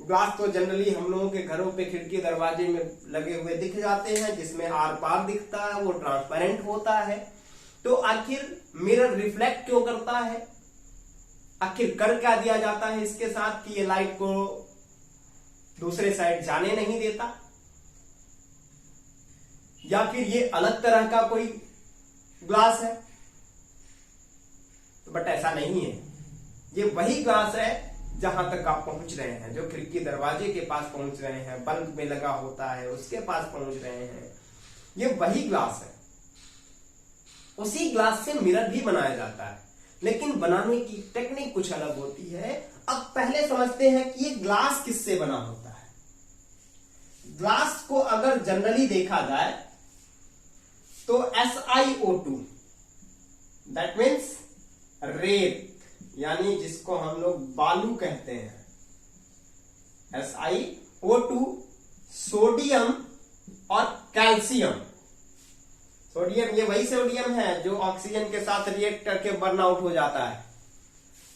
ग्लास तो जनरली हम लोगों के घरों पे खिड़की दरवाजे में लगे हुए दिख जाते हैं, जिसमें आर पार दिखता है, वो ट्रांसपेरेंट होता है। तो आखिर मिरर रिफ्लेक्ट क्यों करता है, आखिर कर क्या दिया जाता है इसके साथ कि ये लाइट को दूसरे साइड जाने नहीं देता, या फिर ये अलग तरह का कोई ग्लास है। बट ऐसा नहीं है, ये वही ग्लास है जहां तक आप पहुंच रहे हैं, जो खिड़की दरवाजे के पास पहुंच रहे हैं, बल्ब में लगा होता है उसके पास पहुंच रहे हैं, ये वही ग्लास है। उसी ग्लास से मिरर भी बनाया जाता है, लेकिन बनाने की टेक्निक कुछ अलग होती है। अब पहले समझते हैं कि ये ग्लास किससे बना होता है। ग्लास को अगर जनरली देखा जाए तो SiO2, दैट मीन्स रेत, यानी जिसको हम लोग बालू कहते हैं, SiO2, सोडियम और कैल्शियम। सोडियम ये वही सोडियम है जो ऑक्सीजन के साथ रिएक्ट करके बर्न आउट हो जाता है।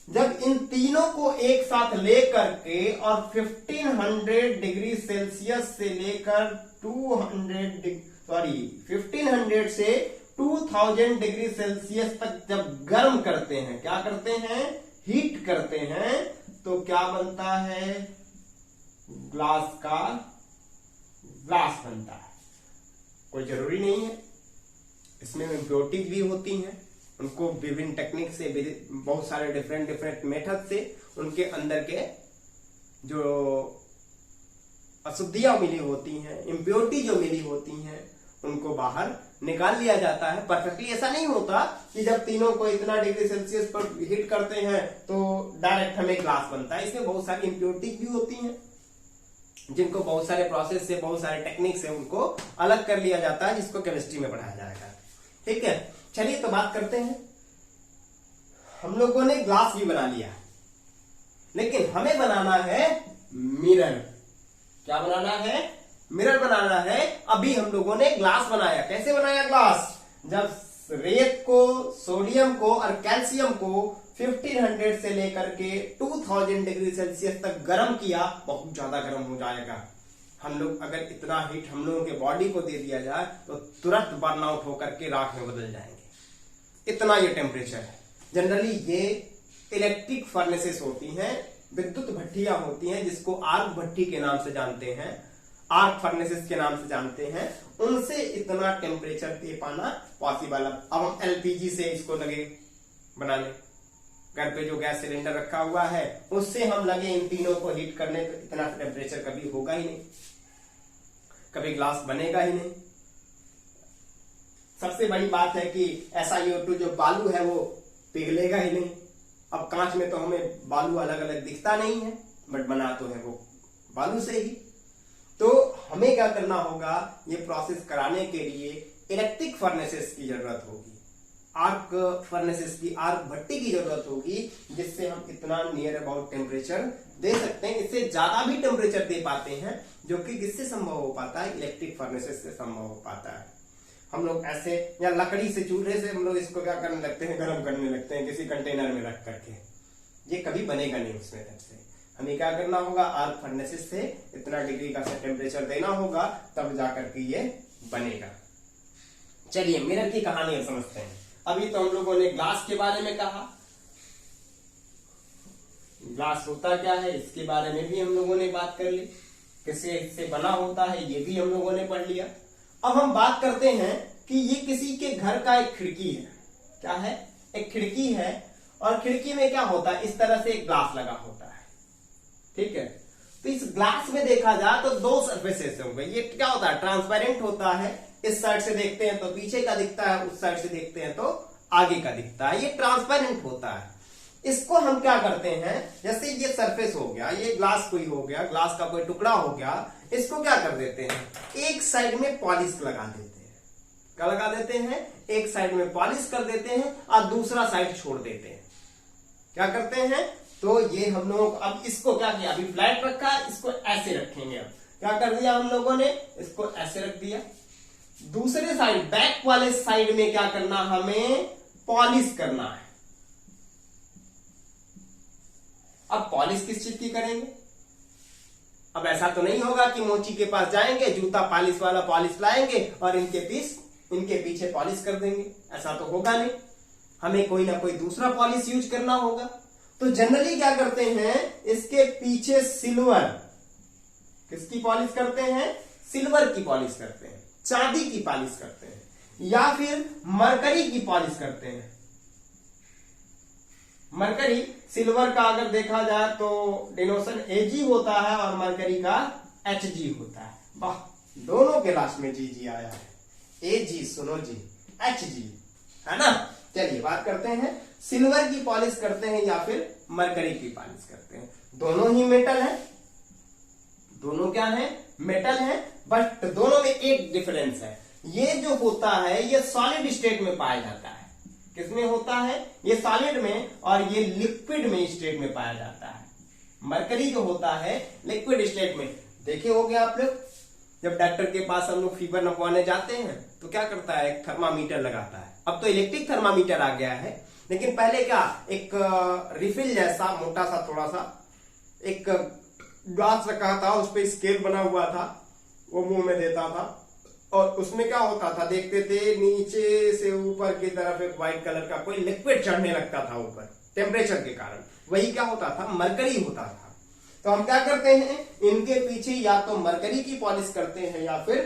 जब इन तीनों को एक साथ लेकर के और 1500 डिग्री सेल्सियस से लेकर 1500 से 2000 डिग्री सेल्सियस तक जब गर्म करते हैं, क्या करते हैं, हीट करते हैं, तो क्या बनता है, ग्लास का ग्लास बनता है। कोई जरूरी नहीं है, इसमें इम्प्योरिटीज भी होती हैं, उनको विभिन्न टेक्निक से, बहुत सारे डिफरेंट मेथड से उनके अंदर के जो अशुद्धियां मिली होती हैं, इम्प्योरिटी जो मिली होती हैं, उनको बाहर निकाल लिया जाता है। परफेक्टली ऐसा नहीं होता कि जब तीनों को इतना डिग्री सेल्सियस पर हीट करते हैं तो डायरेक्ट हमें ग्लास बनता है। इसमें बहुत सारी इम्प्योरिटीज भी होती हैं, जिनको बहुत सारे प्रोसेस से, बहुत सारे टेक्निक से उनको अलग कर लिया जाता है, जिसको केमिस्ट्री में पढ़ाया जाएगा। ठीक है, चलिए तो बात करते हैं। हम लोगों ने ग्लास भी बना लिया, लेकिन हमें बनाना है मिरर। क्या बनाना है, मिरर बनाना है। अभी हम लोगों ने ग्लास बनाया। कैसे बनाया ग्लास, जब रेत को, सोडियम को और कैल्शियम को 1500 से लेकर के 2000 डिग्री सेल्सियस तक गर्म किया, बहुत ज्यादा गर्म हो जाएगा। हम लोग अगर इतना हीट हम लोगों के बॉडी को दे दिया जाए तो तुरंत बर्न आउट होकर के राख में बदल जाएंगे, इतना ये टेम्परेचर है। जनरली ये इलेक्ट्रिक फर्नेसेस होती हैं, विद्युत भट्टियां होती हैं, जिसको आर्क भट्टी के नाम से जानते हैं, आर्क फर्नेसेस के नाम से जानते हैं। उनसे इतना टेम्परेचर दे पाना पॉसिबल। अब हम एलपीजी से इसको लगे बनाने, घर पे जो गैस सिलेंडर रखा हुआ है उससे हम लगे इन तीनों को हीट करने, तो इतना टेम्परेचर कभी होगा ही नहीं, कभी ग्लास बनेगा ही नहीं। सबसे बड़ी बात है कि SiO2 जो बालू है वो पिघलेगा ही नहीं। अब कांच में तो हमें बालू अलग अलग दिखता नहीं है, बट बना तो है वो बालू से ही। तो हमें क्या करना होगा, ये प्रोसेस कराने के लिए इलेक्ट्रिक फर्नेसेस की जरूरत होगी, आर्क फर्नेसेस की, आर्क भट्टी की जरूरत होगी, जिससे हम इतना नियर अबाउट टेम्परेचर दे सकते हैं। इससे ज्यादा भी टेम्परेचर दे पाते हैं, जो कि किससे संभव हो पाता है, इलेक्ट्रिक फर्नेसेस से संभव हो पाता है। हम लोग ऐसे या लकड़ी से, चूल्हे से हम लोग इसको क्या करने लगते हैं, गर्म करने लगते हैं किसी कंटेनर में रख करके, ये कभी बनेगा नहीं उस मेथड से। हमें क्या करना होगा, आर्क फर्नेसेस से इतना डिग्री का टेम्परेचर देना होगा, तब जाकर के ये बनेगा। चलिए मिरर की कहानी अब समझते हैं। अभी तो हम लोगों ने ग्लास के बारे में कहा, ग्लास होता क्या है इसके बारे में भी हम लोगों ने बात कर ली, किससे इससे बना होता है ये भी हम लोगों ने पढ़ लिया। अब हम बात करते हैं कि ये किसी के घर का एक खिड़की है। क्या है, एक खिड़की है, और खिड़की में क्या होता है, इस तरह से एक ग्लास लगा होता है। ठीक है, तो इस ग्लास में देखा जाए तो दो सरफेसेस होंगे। ये क्या होता है, ट्रांसपेरेंट होता है। इस साइड से देखते हैं तो पीछे का दिखता है, उस साइड से देखते हैं तो आगे का दिखता है। ये ट्रांसपेरेंट होता है। इसको हम क्या करते हैं, जैसे ये सरफेस हो गया, ये ग्लास कोई हो गया, ग्लास का कोई टुकड़ा हो गया, इसको क्या कर देते हैं, एक साइड में पॉलिश लगा देते हैं। क्या लगा देते हैं, एक साइड में पॉलिश कर देते हैं और दूसरा साइड छोड़ देते हैं। क्या करते हैं, तो ये हम लोग अब इसको क्या किया, अभी फ्लैट रखा है, इसको ऐसे रखेंगे। अब क्या कर दिया हम लोगों ने, इसको ऐसे रख दिया। दूसरे साइड, बैक वाले साइड में क्या करना, हमें पॉलिश करना है। अब पॉलिश किस चीज की करेंगे, अब ऐसा तो नहीं होगा कि मोची के पास जाएंगे, जूता पॉलिश वाला पॉलिश लाएंगे और इनके पीछे पॉलिश कर देंगे, ऐसा तो होगा नहीं। हमें कोई ना कोई दूसरा पॉलिश यूज करना होगा। तो जनरली क्या करते हैं, इसके पीछे सिल्वर, किसकी पॉलिश करते हैं, सिल्वर की पॉलिश करते हैं, चांदी की पॉलिश करते हैं, या फिर मरकरी की पॉलिश करते हैं। मरकरी, सिल्वर का अगर देखा जाए तो डिनोशन Ag होता है और मरकरी का Hg होता है। वाह, दोनों के लास्ट में जी आया है, Ag सुनो जी, Hg है ना। चलिए बात करते हैं, सिल्वर की पॉलिश करते हैं या फिर मरकरी की पॉलिश करते हैं। दोनों ही मेटल है, दोनों क्या है, मेटल है, बट दोनों में एक डिफरेंस है। ये जो होता है ये सॉलिड स्टेट में पाया जाता है। किसमें होता है, ये सॉलिड में, और ये लिक्विड में स्टेट में पाया जाता है। मरकरी जो होता है लिक्विड स्टेट में। देखे होंगे आप लोग, जब डॉक्टर के पास हम लोग फीवर नपवाने जाते हैं तो क्या करता है, एक थर्मामीटर लगाता है। अब तो इलेक्ट्रिक थर्मामीटर आ गया है, लेकिन पहले क्या, एक रिफिल जैसा मोटा सा थोड़ा सा एक ग्लास रखा था, उस पर स्केल बना हुआ था, वो मुंह में देता था और उसमें क्या होता था, देखते थे नीचे से ऊपर की तरफ एक व्हाइट कलर का कोई लिक्विड चढ़ने लगता था ऊपर टेम्परेचर के कारण। वही क्या होता था, मरकरी होता था। तो हम क्या करते हैं, इनके पीछे या तो मरकरी की पॉलिश करते हैं या फिर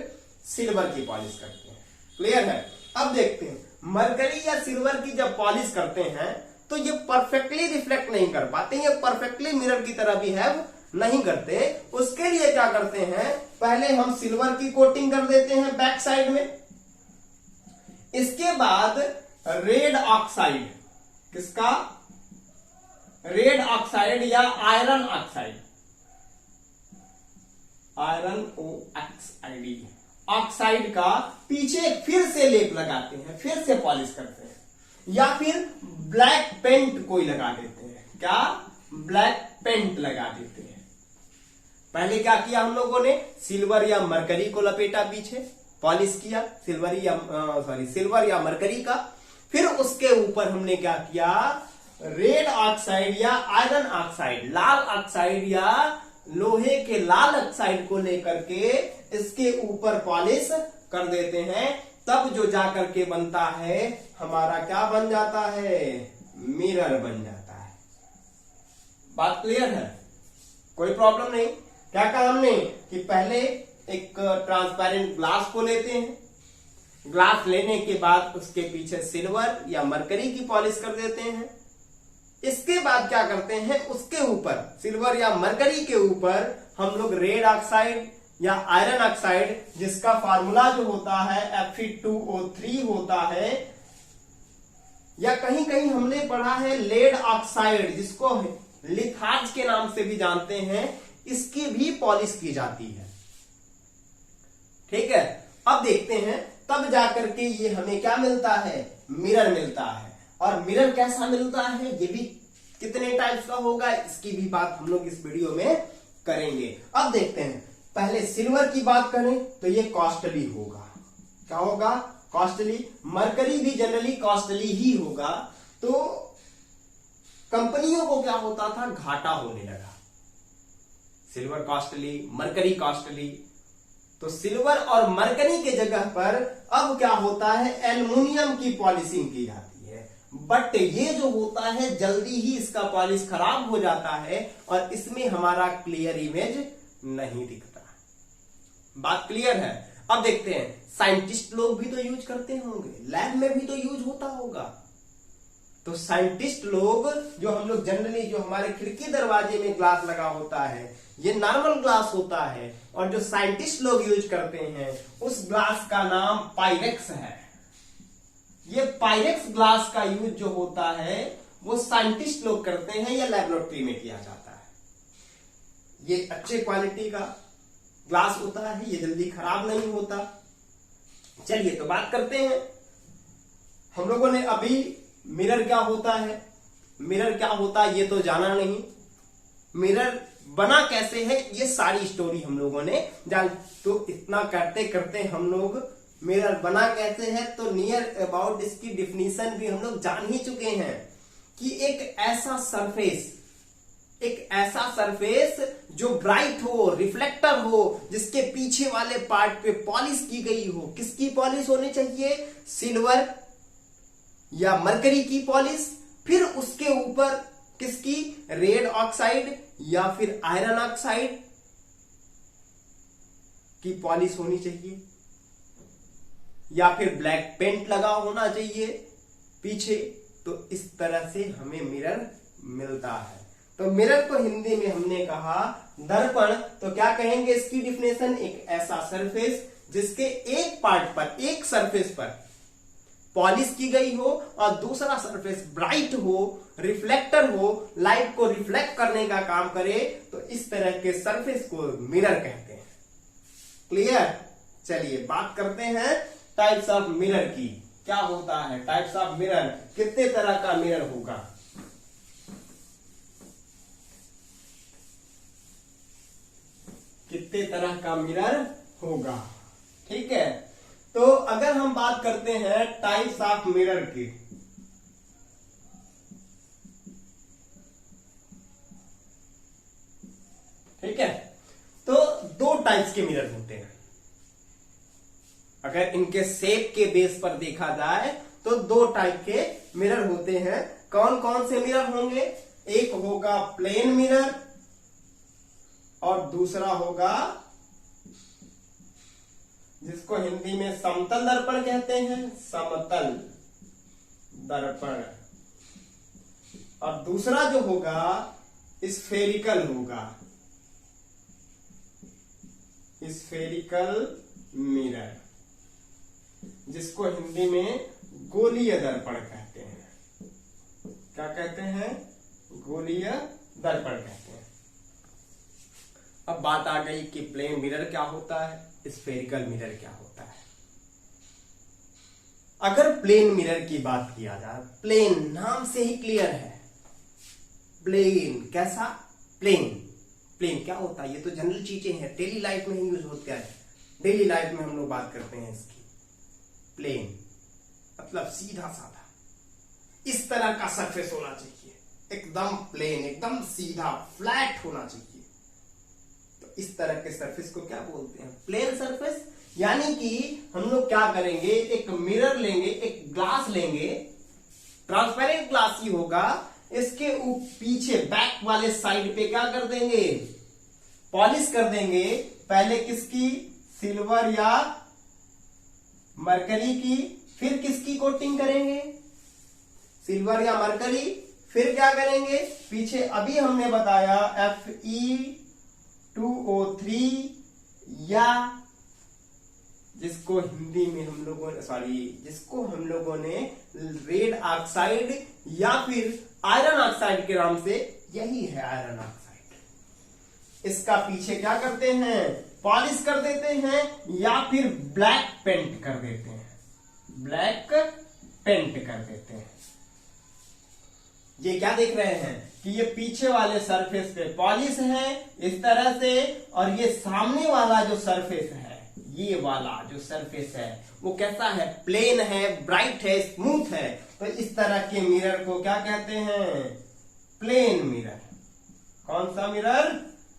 सिल्वर की पॉलिश करते हैं। क्लियर है। अब देखते हैं, मरकरी या सिल्वर की जब पॉलिश करते हैं तो ये परफेक्टली रिफ्लेक्ट नहीं कर पाते, ये परफेक्टली मिरर की तरह बिहेव नहीं करते। उसके लिए क्या करते हैं, पहले हम सिल्वर की कोटिंग कर देते हैं बैक साइड में, इसके बाद रेड ऑक्साइड, किसका, रेड ऑक्साइड या iron oxide, iron OXID oxide का पीछे फिर से लेप लगाते हैं, फिर से पॉलिश करते हैं, या फिर ब्लैक पेंट कोई लगा देते हैं। क्या, ब्लैक पेंट लगा देते हैं। पहले क्या किया हम लोगों ने, सिल्वर या मरकरी को लपेटा, पीछे पॉलिश किया सिल्वर या मरकरी का, फिर उसके ऊपर हमने क्या किया, रेड ऑक्साइड या आयरन ऑक्साइड, लाल ऑक्साइड या लोहे के लाल ऑक्साइड को लेकर के इसके ऊपर पॉलिश कर देते हैं। तब जो जाकर के बनता है हमारा क्या बन जाता है, मिरर बन जाता है। बात क्लियर है, कोई प्रॉब्लम नहीं। क्या कहा हमने कि पहले एक ट्रांसपेरेंट ग्लास को लेते हैं, ग्लास लेने के बाद उसके पीछे सिल्वर या मरकरी की पॉलिश कर देते हैं। इसके बाद क्या करते हैं, उसके ऊपर सिल्वर या मरकरी के ऊपर हम लोग रेड ऑक्साइड या आयरन ऑक्साइड, जिसका फार्मूला जो होता है Fe2O3 होता है, या कहीं कहीं हमने पढ़ा है लेड ऑक्साइड, जिसको लिथार्ज के नाम से भी जानते हैं, इसकी भी पॉलिश की जाती है। ठीक है। अब देखते हैं, तब जाकर के ये हमें क्या मिलता है, मिरर मिलता है। और मिरर कैसा मिलता है, ये भी कितने टाइप्स का होगा, इसकी भी बात हम लोग इस वीडियो में करेंगे। अब देखते हैं, पहले सिल्वर की बात करें तो ये कॉस्टली होगा। क्या होगा, कॉस्टली। मरकरी भी जनरली कॉस्टली ही होगा। तो कंपनियों को क्या होता था, घाटा होने लगा। सिल्वर कॉस्टली, मरकरी कॉस्टली, तो सिल्वर और मरकरी के जगह पर अब क्या होता है, एल्युमिनियम की पॉलिशिंग की जाती है। बट ये जो होता है जल्दी ही इसका पॉलिश खराब हो जाता है और इसमें हमारा क्लियर इमेज नहीं दिखता। बात क्लियर है। अब देखते हैं, साइंटिस्ट लोग भी तो यूज करते होंगे, लैब में भी तो यूज होता होगा। तो साइंटिस्ट लोग, जो हम लोग जनरली, जो हमारे खिड़की दरवाजे में ग्लास लगा होता है, ये नॉर्मल ग्लास होता है, और जो साइंटिस्ट लोग यूज करते हैं उस ग्लास का नाम पायरेक्स है। ये पायरेक्स ग्लास का यूज जो होता है वो साइंटिस्ट लोग करते हैं या लैबोरेटरी में किया जाता है। ये अच्छे क्वालिटी का ग्लास होता है, ये जल्दी खराब नहीं होता। चलिए तो बात करते हैं, हम लोगों ने अभी मिरर क्या होता है, मिरर क्या होता है ये तो जाना नहीं, मिरर बना कैसे है ये सारी स्टोरी हम लोगों ने जान। तो इतना करते करते हम लोग मिरर बना कैसे है तो नियर अबाउट इसकी डिफिनीशन भी हम लोग जान ही चुके हैं कि एक ऐसा सरफेस जो ब्राइट हो, रिफ्लेक्टर हो, जिसके पीछे वाले पार्ट पे पॉलिश की गई हो। किसकी पॉलिश होनी चाहिए, सिल्वर या मरकरी की पॉलिश, फिर उसके ऊपर किसकी, रेड ऑक्साइड या फिर आयरन ऑक्साइड की पॉलिश होनी चाहिए, या फिर ब्लैक पेंट लगा होना चाहिए पीछे। तो इस तरह से हमें मिरर मिलता है। तो मिरर को हिंदी में हमने कहा दर्पण। तो क्या कहेंगे इसकी डिफिनेशन, एक ऐसा सरफेस जिसके एक पार्ट पर, एक सरफेस पर पॉलिश की गई हो और दूसरा सरफेस ब्राइट हो, रिफ्लेक्टर हो, लाइट को रिफ्लेक्ट करने का काम करे, तो इस तरह के सरफेस को मिरर कहते हैं। क्लियर। चलिए बात करते हैं टाइप्स ऑफ मिरर की। क्या होता है टाइप्स ऑफ मिरर, कितने तरह का मिरर होगा। कितने तरह का मिरर होगा, ठीक है। तो अगर हम बात करते हैं टाइप्स ऑफ मिरर की, टाइप्स के मिरर होते हैं। अगर इनके शेप के बेस पर देखा जाए तो दो टाइप के मिरर होते हैं। कौन कौन से मिरर होंगे? एक होगा प्लेन मिरर और दूसरा होगा जिसको हिंदी में समतल दर्पण कहते हैं, समतल दर्पण। और दूसरा जो होगा स्फेरिकल होगा, स्फेरिकल मिरर, जिसको हिंदी में गोलीय दर्पण कहते हैं। क्या कहते हैं? गोलीय दर्पण कहते हैं। अब बात आ गई कि प्लेन मिरर क्या होता है, स्फेरिकल मिरर क्या होता है। अगर प्लेन मिरर की बात किया जाए, प्लेन नाम से ही क्लियर है। प्लेन कैसा? प्लेन। प्लेन क्या होता है? ये तो जनरल चीजें हैं, डेली लाइफ में ही यूज होता है। डेली लाइफ में हम लोग बात करते हैं इसकी। प्लेन मतलब सीधा साधा, इस तरह का सरफेस होना चाहिए, एकदम प्लेन, एकदम सीधा, फ्लैट होना चाहिए। तो इस तरह के सरफेस को क्या बोलते हैं? Plane surface. यानी कि हम लोग क्या करेंगे, एक मिरर लेंगे, एक ग्लास लेंगे, ट्रांसपेरेंट ग्लास ही होगा, इसके पीछे बैक वाले साइड पे क्या कर देंगे? पॉलिश कर देंगे। पहले किसकी? सिल्वर या मरकरी की। फिर किसकी कोटिंग करेंगे? सिल्वर या मरकरी। फिर क्या करेंगे? पीछे अभी हमने बताया Fe2O3 या जिसको हिंदी में हम लोगों ने जिसको हम लोगों ने रेड ऑक्साइड या फिर आयरन ऑक्साइड के नाम से, यही है आयरन ऑक्साइड। इसका पीछे क्या करते हैं? पॉलिश कर देते हैं या फिर ब्लैक पेंट कर देते हैं, ब्लैक पेंट कर देते हैं। ये क्या देख रहे हैं कि ये पीछे वाले सरफेस पे पॉलिश है इस तरह से, और ये सामने वाला जो सरफेस है, ये वाला जो सरफेस है वो कैसा है? प्लेन है, ब्राइट है, स्मूथ है। तो इस तरह के मिरर को क्या कहते हैं? Plane mirror. कौन सा मिरर?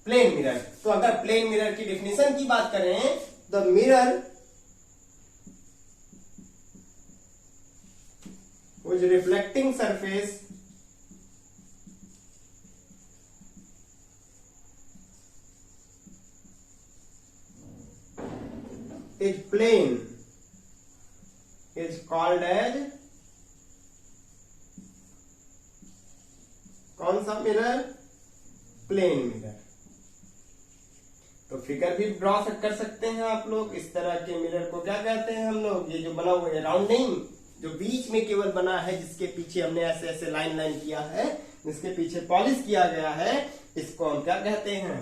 Plane mirror. तो अगर प्लेन मिरर की डेफिनेशन की बात करें, the mirror whose reflecting surface is plane is called as, कौन सा मिरर? Plane mirror. तो फिगर भी ड्रॉ कर सकते हैं आप लोग। इस तरह के मिरर को क्या कहते हैं हम लोग? ये जो बना हुआ है राउंडिंग, जो बीच में केवल बना है, जिसके पीछे हमने ऐसे ऐसे लाइन लाइन किया है, जिसके पीछे पॉलिश किया गया है, इसको हम क्या कहते हैं?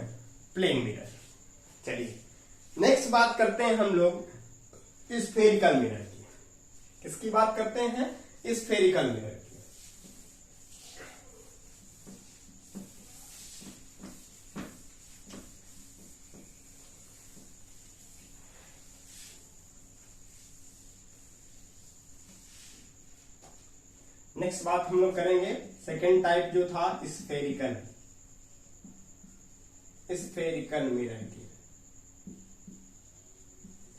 Plane mirror. चलिए नेक्स्ट बात करते हैं हम लोग स्फेरिकल मिरर की। किसकी बात करते हैं? स्फेरिकल मिरर की। नेक्स्ट बात हम लोग करेंगे सेकेंड टाइप जो था स्फेरिकल, स्फेरिकल मिरर की।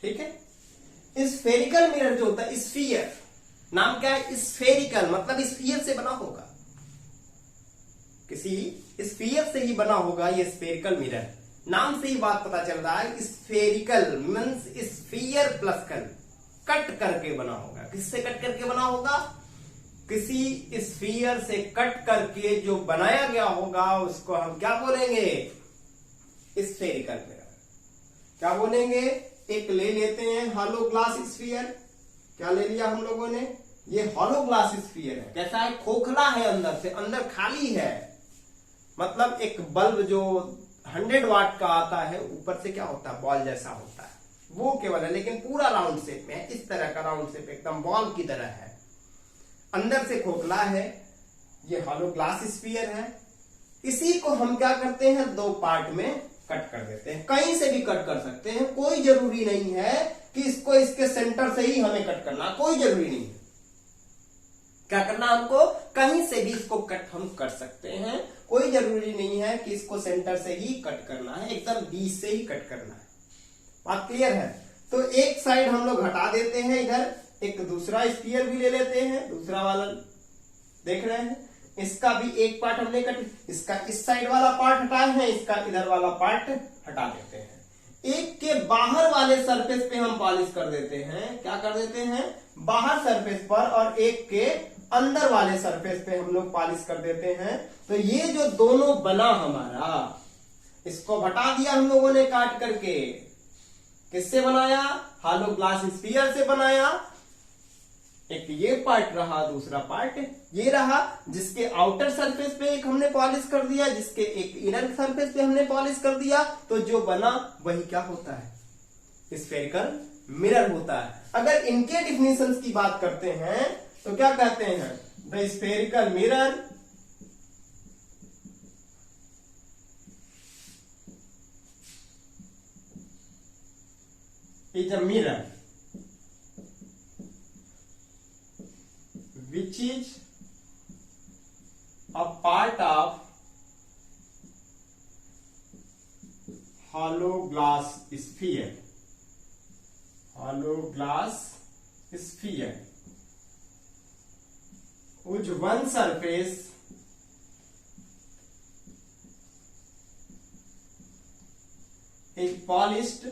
ठीक है। स्फेरिकल मिरर जो होता है, स्फीयर, नाम क्या है? स्फेरिकल मतलब स्फीयर से बना होगा, किसी स्फीयर से ही बना होगा ये स्फेरिकल मिरर। नाम से ही बात पता चल रहा है। स्फेरिकल मींस स्फीयर प्लस कल, कट करके बना होगा। किससे कट करके बना होगा? किसी स्फीयर से कट करके जो बनाया गया होगा उसको हम क्या बोलेंगे? Spherical mirror. क्या बोलेंगे? एक ले लेते हैं हॉलो ग्लास स्फीयर। क्या ले लिया हम लोगों ने? ये हॉलो ग्लास स्फीयर है। कैसा है? खोखला है, अंदर से, अंदर खाली है। मतलब एक बल्ब जो 100 वाट का आता है, ऊपर से क्या होता है? बॉल जैसा होता है, वो केवल है, लेकिन पूरा राउंड शेप में है। इस तरह का राउंड शेप एकदम बॉल की तरह है, अंदर से खोखला है। ये हॉलो ग्लास स्फीयर है। इसी को हम क्या करते हैं? दो पार्ट में कट कर देते हैं। कहीं से भी कट कर सकते हैं, कोई जरूरी नहीं है कि इसको इसके सेंटर से ही हमें कट करना, कोई जरूरी नहीं है। क्या करना हमको? कहीं से भी इसको कट हम कर सकते हैं, कोई जरूरी नहीं है कि इसको सेंटर से ही कट करना है, एकदम बीच से ही कट करना है। बात क्लियर है। तो एक साइड हम लोग हटा देते हैं, इधर एक दूसरा स्फीयर भी ले लेते हैं, दूसरा वाला देख रहे हैं, इसका भी एक पार्ट हमने कट, इसका इस साइड वाला पार्ट हटाए हैं, इसका इधर वाला पार्ट हटा देते हैं। एक के बाहर वाले सरफेस पे हम पॉलिश कर देते हैं, क्या कर देते हैं, बाहर सरफेस पर, और एक के अंदर वाले सरफेस पे हम लोग पॉलिश कर देते हैं। तो ये जो दोनों बना हमारा, इसको हटा दिया हम लोगों ने काट करके, किससे बनाया, हॉलो ग्लास स्फीयर से बनाया। एक ये पार्ट रहा, दूसरा पार्ट ये रहा, जिसके आउटर सरफेस पे एक हमने पॉलिश कर दिया, जिसके एक इनर सरफेस पे हमने पॉलिश कर दिया। तो जो बना वही क्या होता है, स्फेरिकल मिरर होता है। अगर इनके डिफिनेशंस की बात करते हैं तो क्या कहते हैं, the spherical mirror is a mirror which is a part of hollow glass sphere. Hollow glass sphere whose one surface is polished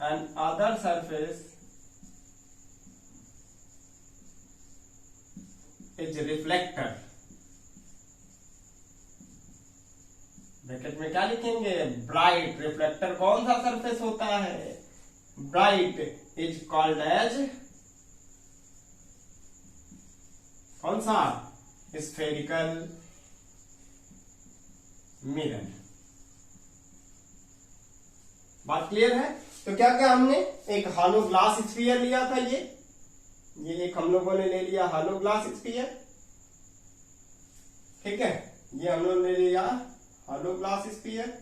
and other surface is reflector. Bracket में क्या लिखेंगे, ब्राइट। रिफ्लेक्टर कौन सा सरफेस होता है, bright is called as कौन सा, spherical mirror. बात क्लियर है। तो क्या क्या हमने एक हॉलो ग्लास स्फीयर लिया था, ये एक हम लोगों ने ले लिया हॉलो ग्लास स्फीयर, ठीक है, ये हम लोगों ने लिया हॉलो ग्लास स्फीयर।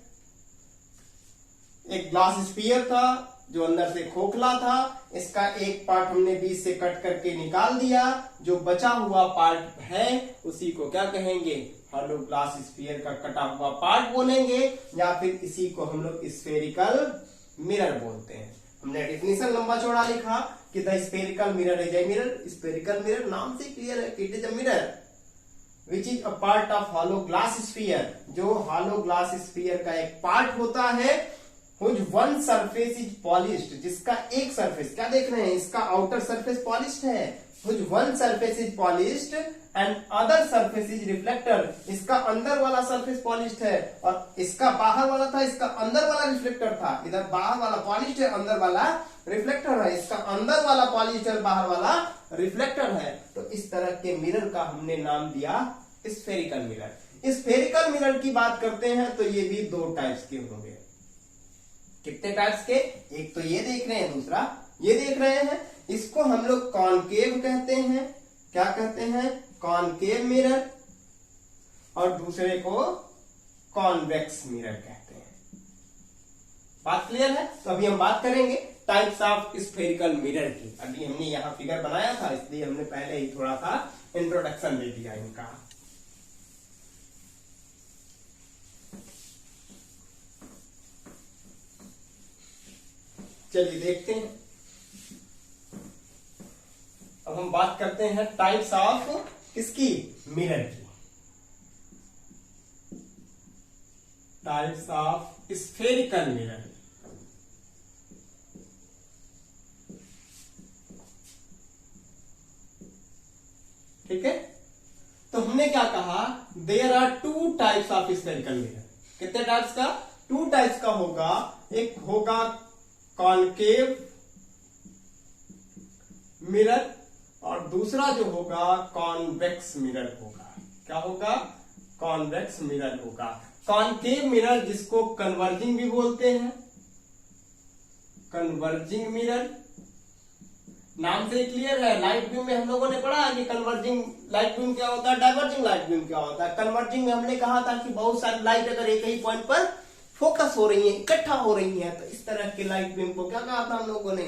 एक ग्लास स्फीयर था जो अंदर से खोखला था, इसका एक पार्ट हमने बीच से कट करके निकाल दिया, जो बचा हुआ पार्ट है उसी को क्या कहेंगे, हॉलो ग्लास स्फीयर का कटा हुआ पार्ट बोलेंगे, या फिर इसी को हम लोग स्फेरिकल मिरर बोलते हैं। हमने डेफिनेशन लंबा चौड़ा लिखा कि the spherical mirror is a mirror. Spherical mirror नाम से क्लियर है कि it is a mirror which is a part of hollow glass sphere, जो हॉलो ग्लास स्फीयर का एक पार्ट होता है, which one surface is polished, जिसका एक सरफेस, क्या देख रहे हैं, इसका आउटर सरफेस पॉलिश्ड है, which one surface is polished and other surface is reflector, इसका अंदर वाला सरफेस पॉलिश्ड है और इसका बाहर वाला था, इसका अंदर वाला रिफ्लेक्टर था। इधर बाहर वाला पॉलिश्ड है, अंदर वाला रिफ्लेक्टर है, इसका अंदर वाला पॉलिश्ड है, बाहर वाला रिफ्लेक्टर है। तो इस तरह के मिरर का हमने नाम दिया स्फेरिकल मिरर। स्फेरिकल मिरर की बात करते हैं तो ये भी दो टाइप्स के होंगे। कितने टाइप्स के, एक तो ये देख रहे हैं, दूसरा ये देख रहे हैं। इसको हम लोग कॉनकेव कहते हैं, क्या कहते हैं, कॉनकेव मिरर, और दूसरे को कॉन्वेक्स मिरर कहते हैं। बात क्लियर है। तो अभी हम बात करेंगे टाइप्स ऑफ स्फेरिकल मिरर की। अभी हमने यहाँ फिगर बनाया था, इसलिए हमने पहले ही थोड़ा सा इंट्रोडक्शन दे दिया इनका। चलिए देखते हैं। अब हम बात करते हैं टाइप्स ऑफ किसकी, मिरर की। Types of spherical mirror. ठीक है, तो हमने क्या कहा, there are two types of spherical mirror. कितने टाइप्स का, टू टाइप्स का होगा। एक होगा कॉनकेव मिरर और दूसरा जो होगा कॉन्वेक्स मिरर होगा। क्या होगा, कॉन्वेक्स मिरर होगा। कॉनकेव मिरर जिसको कन्वर्जिंग भी बोलते हैं, कन्वर्जिंग मिरर नाम से क्लियर है। लाइट बीम में हम लोगों ने पढ़ा है कि कन्वर्जिंग लाइट बीम क्या होता है, डाइवर्जिंग लाइट बीम क्या होता है। कन्वर्जिंग में हमने कहा था कि बहुत सारी लाइट अगर एक ही पॉइंट पर फोकस हो रही है, इकट्ठा हो रही है, तो इस तरह के लाइट बीम को क्या कहा था हम लोगों ने,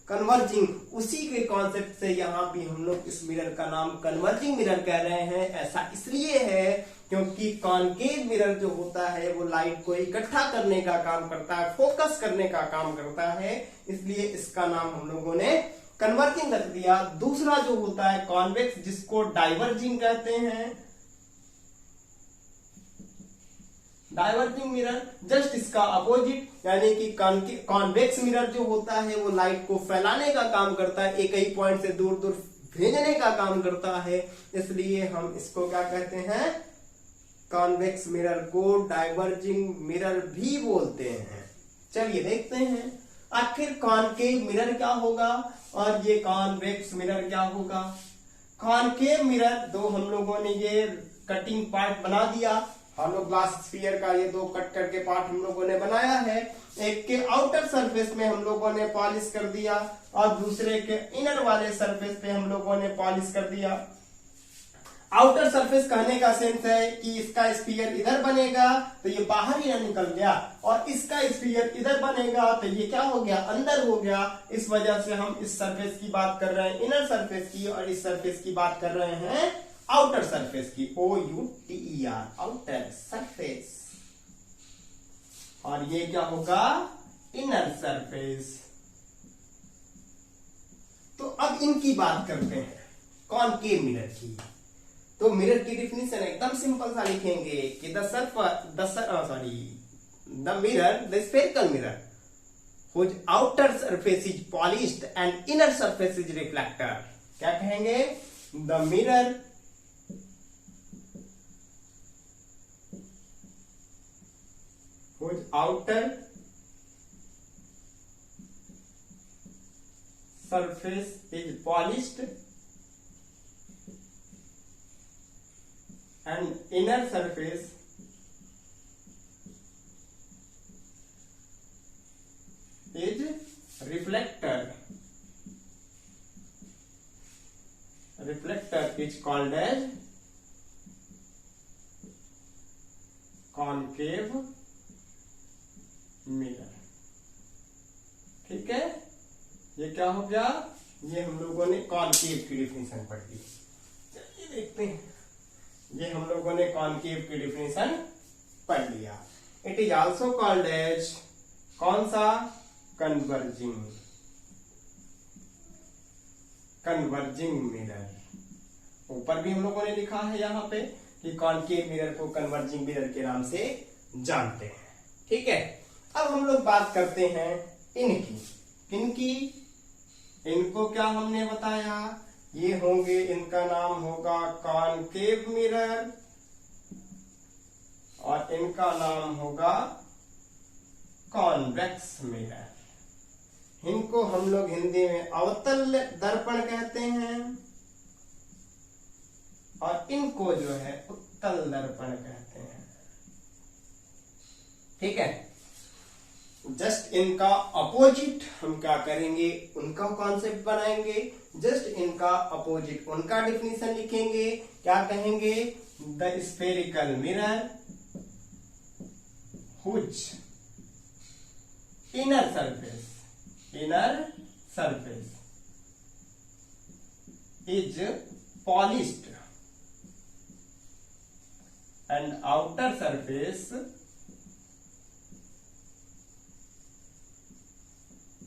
कन्वर्जिंग। उसी के कॉन्सेप्ट से यहाँ भी हम लोग इस मिरर का नाम कन्वर्जिंग मिरर कह रहे हैं। ऐसा इसलिए है क्योंकि कॉनकेव मिरर जो होता है वो लाइट को इकट्ठा करने का काम करता है, फोकस करने का काम करता है, इसलिए इसका नाम हम लोगों ने कन्वर्जिंग रख दिया। दूसरा जो होता है कॉन्वेक्स, जिसको डाइवर्जिंग कहते हैं, डाइवर्जिंग मिरर जस्ट इसका अपोजिट, यानी कि कॉन्वेक्स मिरर जो होता है वो लाइट को फैलाने का काम करता है, एक ही पॉइंट से दूर दूर भेजने का काम करता है, इसलिए हम इसको क्या कहते हैं, कॉन्वेक्स मिरर को डाइवर्जिंग मिरर भी बोलते हैं। चलिए देखते हैं आखिर कॉनकेव मिरर क्या होगा और ये कॉन्वेक्स मिरर क्या होगा। कॉनकेव मिरर दो हम लोगों ने ये कटिंग पार्ट बना दिया, हॉलो ग्लास स्फीयर का ये दो कट करके पार्ट हम लोगों ने बनाया है। एक के आउटर सरफेस में हम लोगों ने पॉलिश कर दिया और दूसरे के इनर वाले सरफेस पे हम लोगों ने पॉलिश कर दिया। आउटर सरफेस कहने का सेंस है कि इसका स्फीयर इधर बनेगा तो ये बाहर ही निकल गया, और इसका स्फीयर इधर बनेगा तो ये क्या हो गया, अंदर हो गया। इस वजह से हम इस सरफेस की बात कर रहे हैं इनर सरफेस की, और इस सरफेस की बात कर रहे हैं आउटर सरफेस की, OUTER, आउटर सरफेस। और ये क्या होगा, इनर सरफेस। तो अब इनकी बात करते हैं कॉनकेव मिरर की। तो मिरर की डिफिनेशन एकदम सिंपल सा लिखेंगे कि the mirror, the spherical mirror whose outer surface is polished and inner surface is reflector। क्या कहेंगे, the mirror whose outer surface is polished and inner surface is reflector. Reflector is called as concave mirror. ठीक है, ये क्या हो गया, ये हम लोगों ने कॉनकेव की डिफिनेशन पढ़ ली। चलिए देखते हैं, ये हम लोगों ने कॉनकेव की डिफिनेशन पढ़ लिया। It is also called as, कौन सा, कन्वर्जिंग मिरर। ऊपर भी हम लोगों ने लिखा है यहाँ पे कि कॉनकेव मिरर को कन्वर्जिंग मिरर के नाम से जानते हैं। ठीक है, अब हम लोग बात करते हैं इनकी। किनकी, इनको क्या हमने बताया, ये होंगे, इनका नाम होगा कॉनकेव मिरर और इनका नाम होगा कॉन्वेक्स मिरर। इनको हम लोग हिंदी में अवतल दर्पण कहते हैं और इनको जो है उत्तल दर्पण कहते हैं। ठीक है, जस्ट इनका अपोजिट हम क्या करेंगे, उनका कॉन्सेप्ट बनाएंगे, जस्ट इनका अपोजिट उनका डिफिनेशन लिखेंगे। क्या कहेंगे, the spherical mirror whose inner surface is polished and outer surface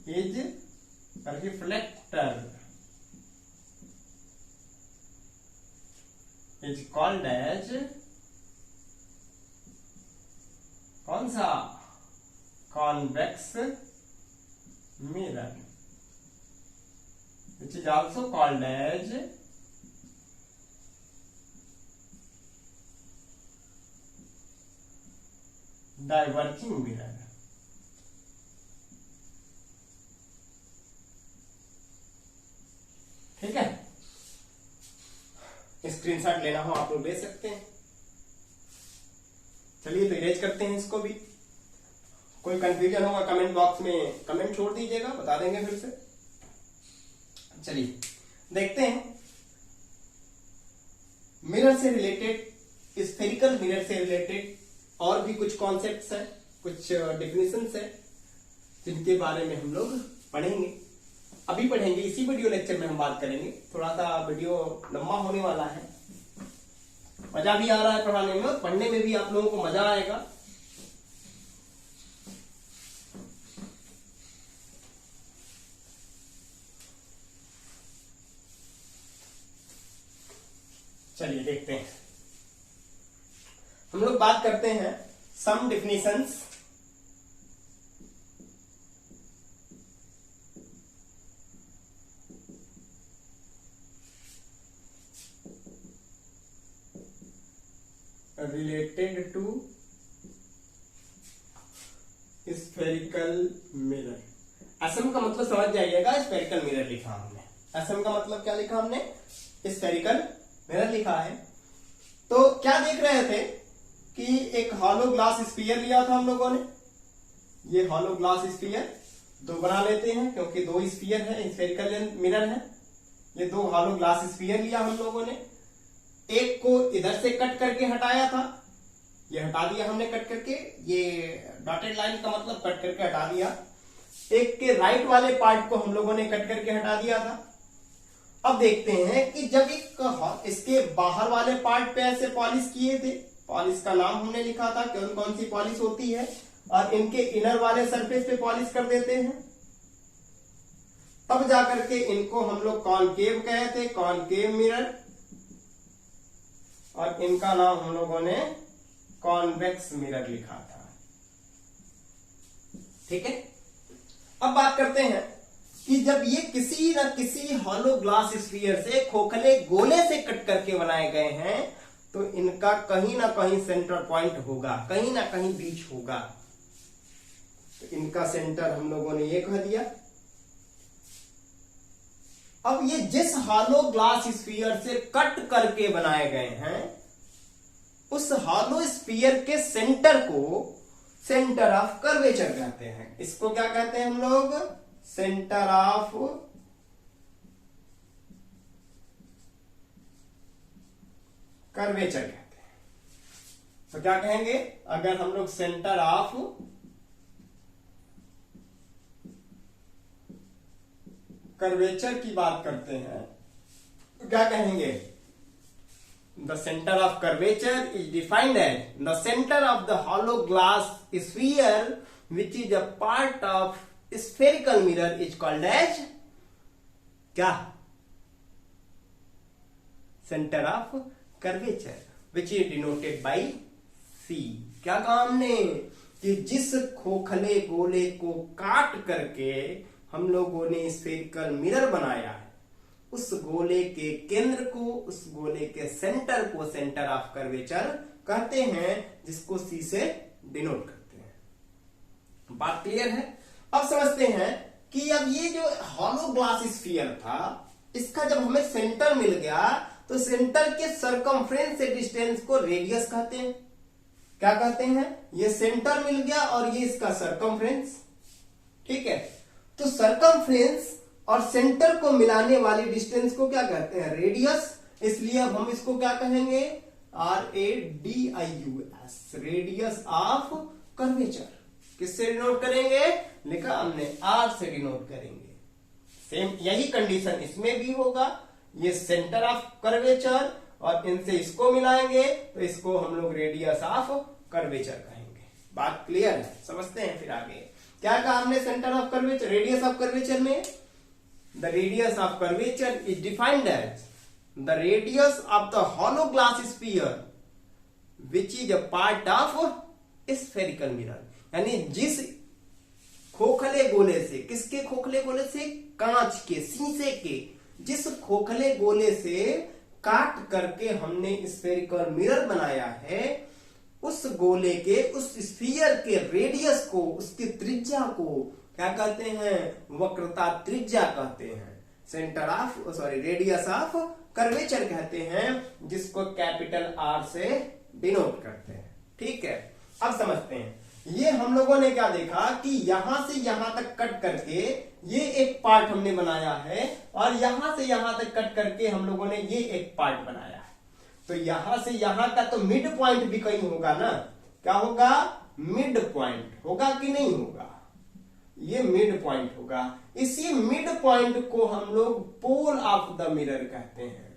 is reflector, is called as, कौन सा, convex mirror, which is also called as diverging mirror। ठीक है, स्क्रीनशॉट लेना हो आप लोग ले सकते हैं। चलिए तो इरेज करते हैं इसको भी। कोई कंफ्यूजन होगा कमेंट बॉक्स में कमेंट छोड़ दीजिएगा, बता देंगे फिर से। चलिए देखते हैं मिरर से रिलेटेड, स्फेरिकल मिरर से रिलेटेड और भी कुछ कॉन्सेप्ट्स हैं, कुछ डेफिनेशंस हैं जिनके बारे में हम लोग पढ़ेंगे। अभी पढ़ेंगे, इसी वीडियो लेक्चर में हम बात करेंगे। थोड़ा सा वीडियो लंबा होने वाला है मजा भी आ रहा है पढ़ाने में और पढ़ने में भी आप लोगों को मजा आएगा। चलिए देखते हैं, हम लोग बात करते हैं some definitions. Related to spherical mirror. SM का मतलब समझ जाइएगा, स्फेरिकल मिरर लिखा हमने। एसएम का मतलब क्या लिखा हमने? स्फेरिकल मिरर लिखा है। तो क्या देख रहे थे कि एक हॉलो ग्लास स्फीयर लिया था हम लोगों ने। ये हॉलो ग्लास स्फीयर दो बना लेते हैं क्योंकि दो स्फीयर है, स्फेरिकल मिरर है। ये दो हॉलो ग्लास स्फीयर लिया हम लोगों ने। एक को इधर से कट करके हटाया था, ये हटा दिया हमने कट करके, ये डॉटेड लाइन का मतलब कट करके हटा दिया। एक के राइट वाले पार्ट को हम लोगों ने कट करके हटा दिया था। अब देखते हैं कि जब एक इसके बाहर वाले पार्ट पे ऐसे पॉलिश किए थे, पॉलिश का नाम हमने लिखा था कौन कौन सी पॉलिश होती है, और इनके इनर वाले सरफेस पे पॉलिश कर देते हैं, तब जाकर के इनको हम लोग कॉनकेव कहे थे, कॉनकेव मिरर। और इनका नाम हम लोगों ने कॉन्वेक्स मिरर लिखा था। ठीक है, अब बात करते हैं कि जब ये किसी न किसी हॉलो ग्लास स्फीयर से खोखले गोले से कट करके बनाए गए हैं तो इनका कहीं ना कहीं सेंटर पॉइंट होगा, कहीं ना कहीं बीच होगा। तो इनका सेंटर हम लोगों ने ये कह दिया। अब ये जिस हॉलो ग्लास स्फीयर से कट करके बनाए गए हैं उस हॉलो स्फीयर के सेंटर को सेंटर ऑफ कर्वेचर कहते हैं। इसको क्या कहते हैं हम लोग? सेंटर ऑफ कर्वेचर कहते हैं। तो क्या कहेंगे अगर हम लोग सेंटर ऑफ कर्वेचर की बात करते हैं तो क्या कहेंगे? The centre of curvature is defined as the centre of the hollow glass sphere which is a part of spherical mirror is called as क्या? Centre of curvature which is denoted by C. क्या कहा हमने कि जिस खोखले गोले को काट करके हम लोगों ने स्फेरिकल मिरर बनाया है उस गोले के केंद्र को, उस गोले के सेंटर को सेंटर ऑफ कर्वेचर कहते हैं, जिसको सी से डिनोट करते हैं। बात क्लियर है? अब समझते हैं कि अब ये जो हॉलो ग्लास स्फीयर था इसका जब हमें सेंटर मिल गया तो सेंटर के सरकमफ्रेंस से डिस्टेंस को रेडियस कहते हैं। क्या कहते हैं? ये सेंटर मिल गया और ये इसका सरकमफ्रेंस। ठीक है, तो सरकमफ्रेंस और सेंटर को मिलाने वाली डिस्टेंस को क्या कहते हैं? रेडियस। इसलिए अब हम इसको क्या कहेंगे? RADIUS, radius of curvature. किससे डिनोट करेंगे? लिखा हमने R से डिनोट करेंगे। सेम यही कंडीशन इसमें भी होगा। ये सेंटर ऑफ कर्वेचर और इनसे इसको मिलाएंगे तो इसको हम लोग रेडियस ऑफ कर्वेचर कहेंगे। बात क्लियर है? समझते हैं फिर आगे क्या कहा हमने? Centre of curvature, radius of curvature में the radius of curvature is defined as the radius of the hollow glass sphere which is a part of spherical mirror. यानी जिस खोखले गोले से, किसके खोखले गोले से? कांच के, शीशे के, जिस खोखले गोले से काट करके हमने स्फेरिकल मिरर बनाया है उस गोले के, उस स्फीयर के रेडियस को, उसकी त्रिज्या को क्या कहते हैं? वक्रता त्रिज्या कहते हैं। Centre of radius of curvature कहते हैं, जिसको कैपिटल R से डिनोट करते हैं। ठीक है, अब समझते हैं। ये हम लोगों ने क्या देखा कि यहां से यहां तक कट करके ये एक पार्ट हमने बनाया है और यहां से यहां तक कट करके हम लोगों ने ये एक पार्ट बनाया है। तो यहां से यहां का तो मिड पॉइंट भी कहीं होगा ना? क्या होगा? मिड पॉइंट होगा कि नहीं होगा? ये मिड पॉइंट होगा। इसी मिड पॉइंट को हम लोग पोल ऑफ द मिरर कहते हैं।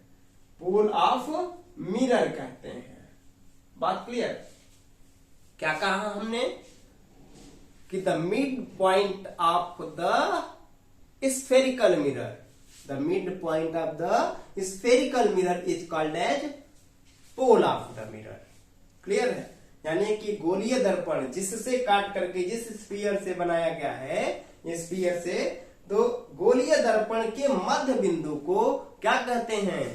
पोल ऑफ मिरर कहते हैं। बात क्लियर? क्या कहा हमने कि the mid point of the spherical mirror, the mid point of the spherical mirror is called as pole of the mirror. Clear है? यानी कि गोलीय दर्पण जिससे काट करके जिस स्फीयर से बनाया गया है, ये स्फीयर से, तो गोलीय दर्पण के मध्य बिंदु को क्या कहते हैं?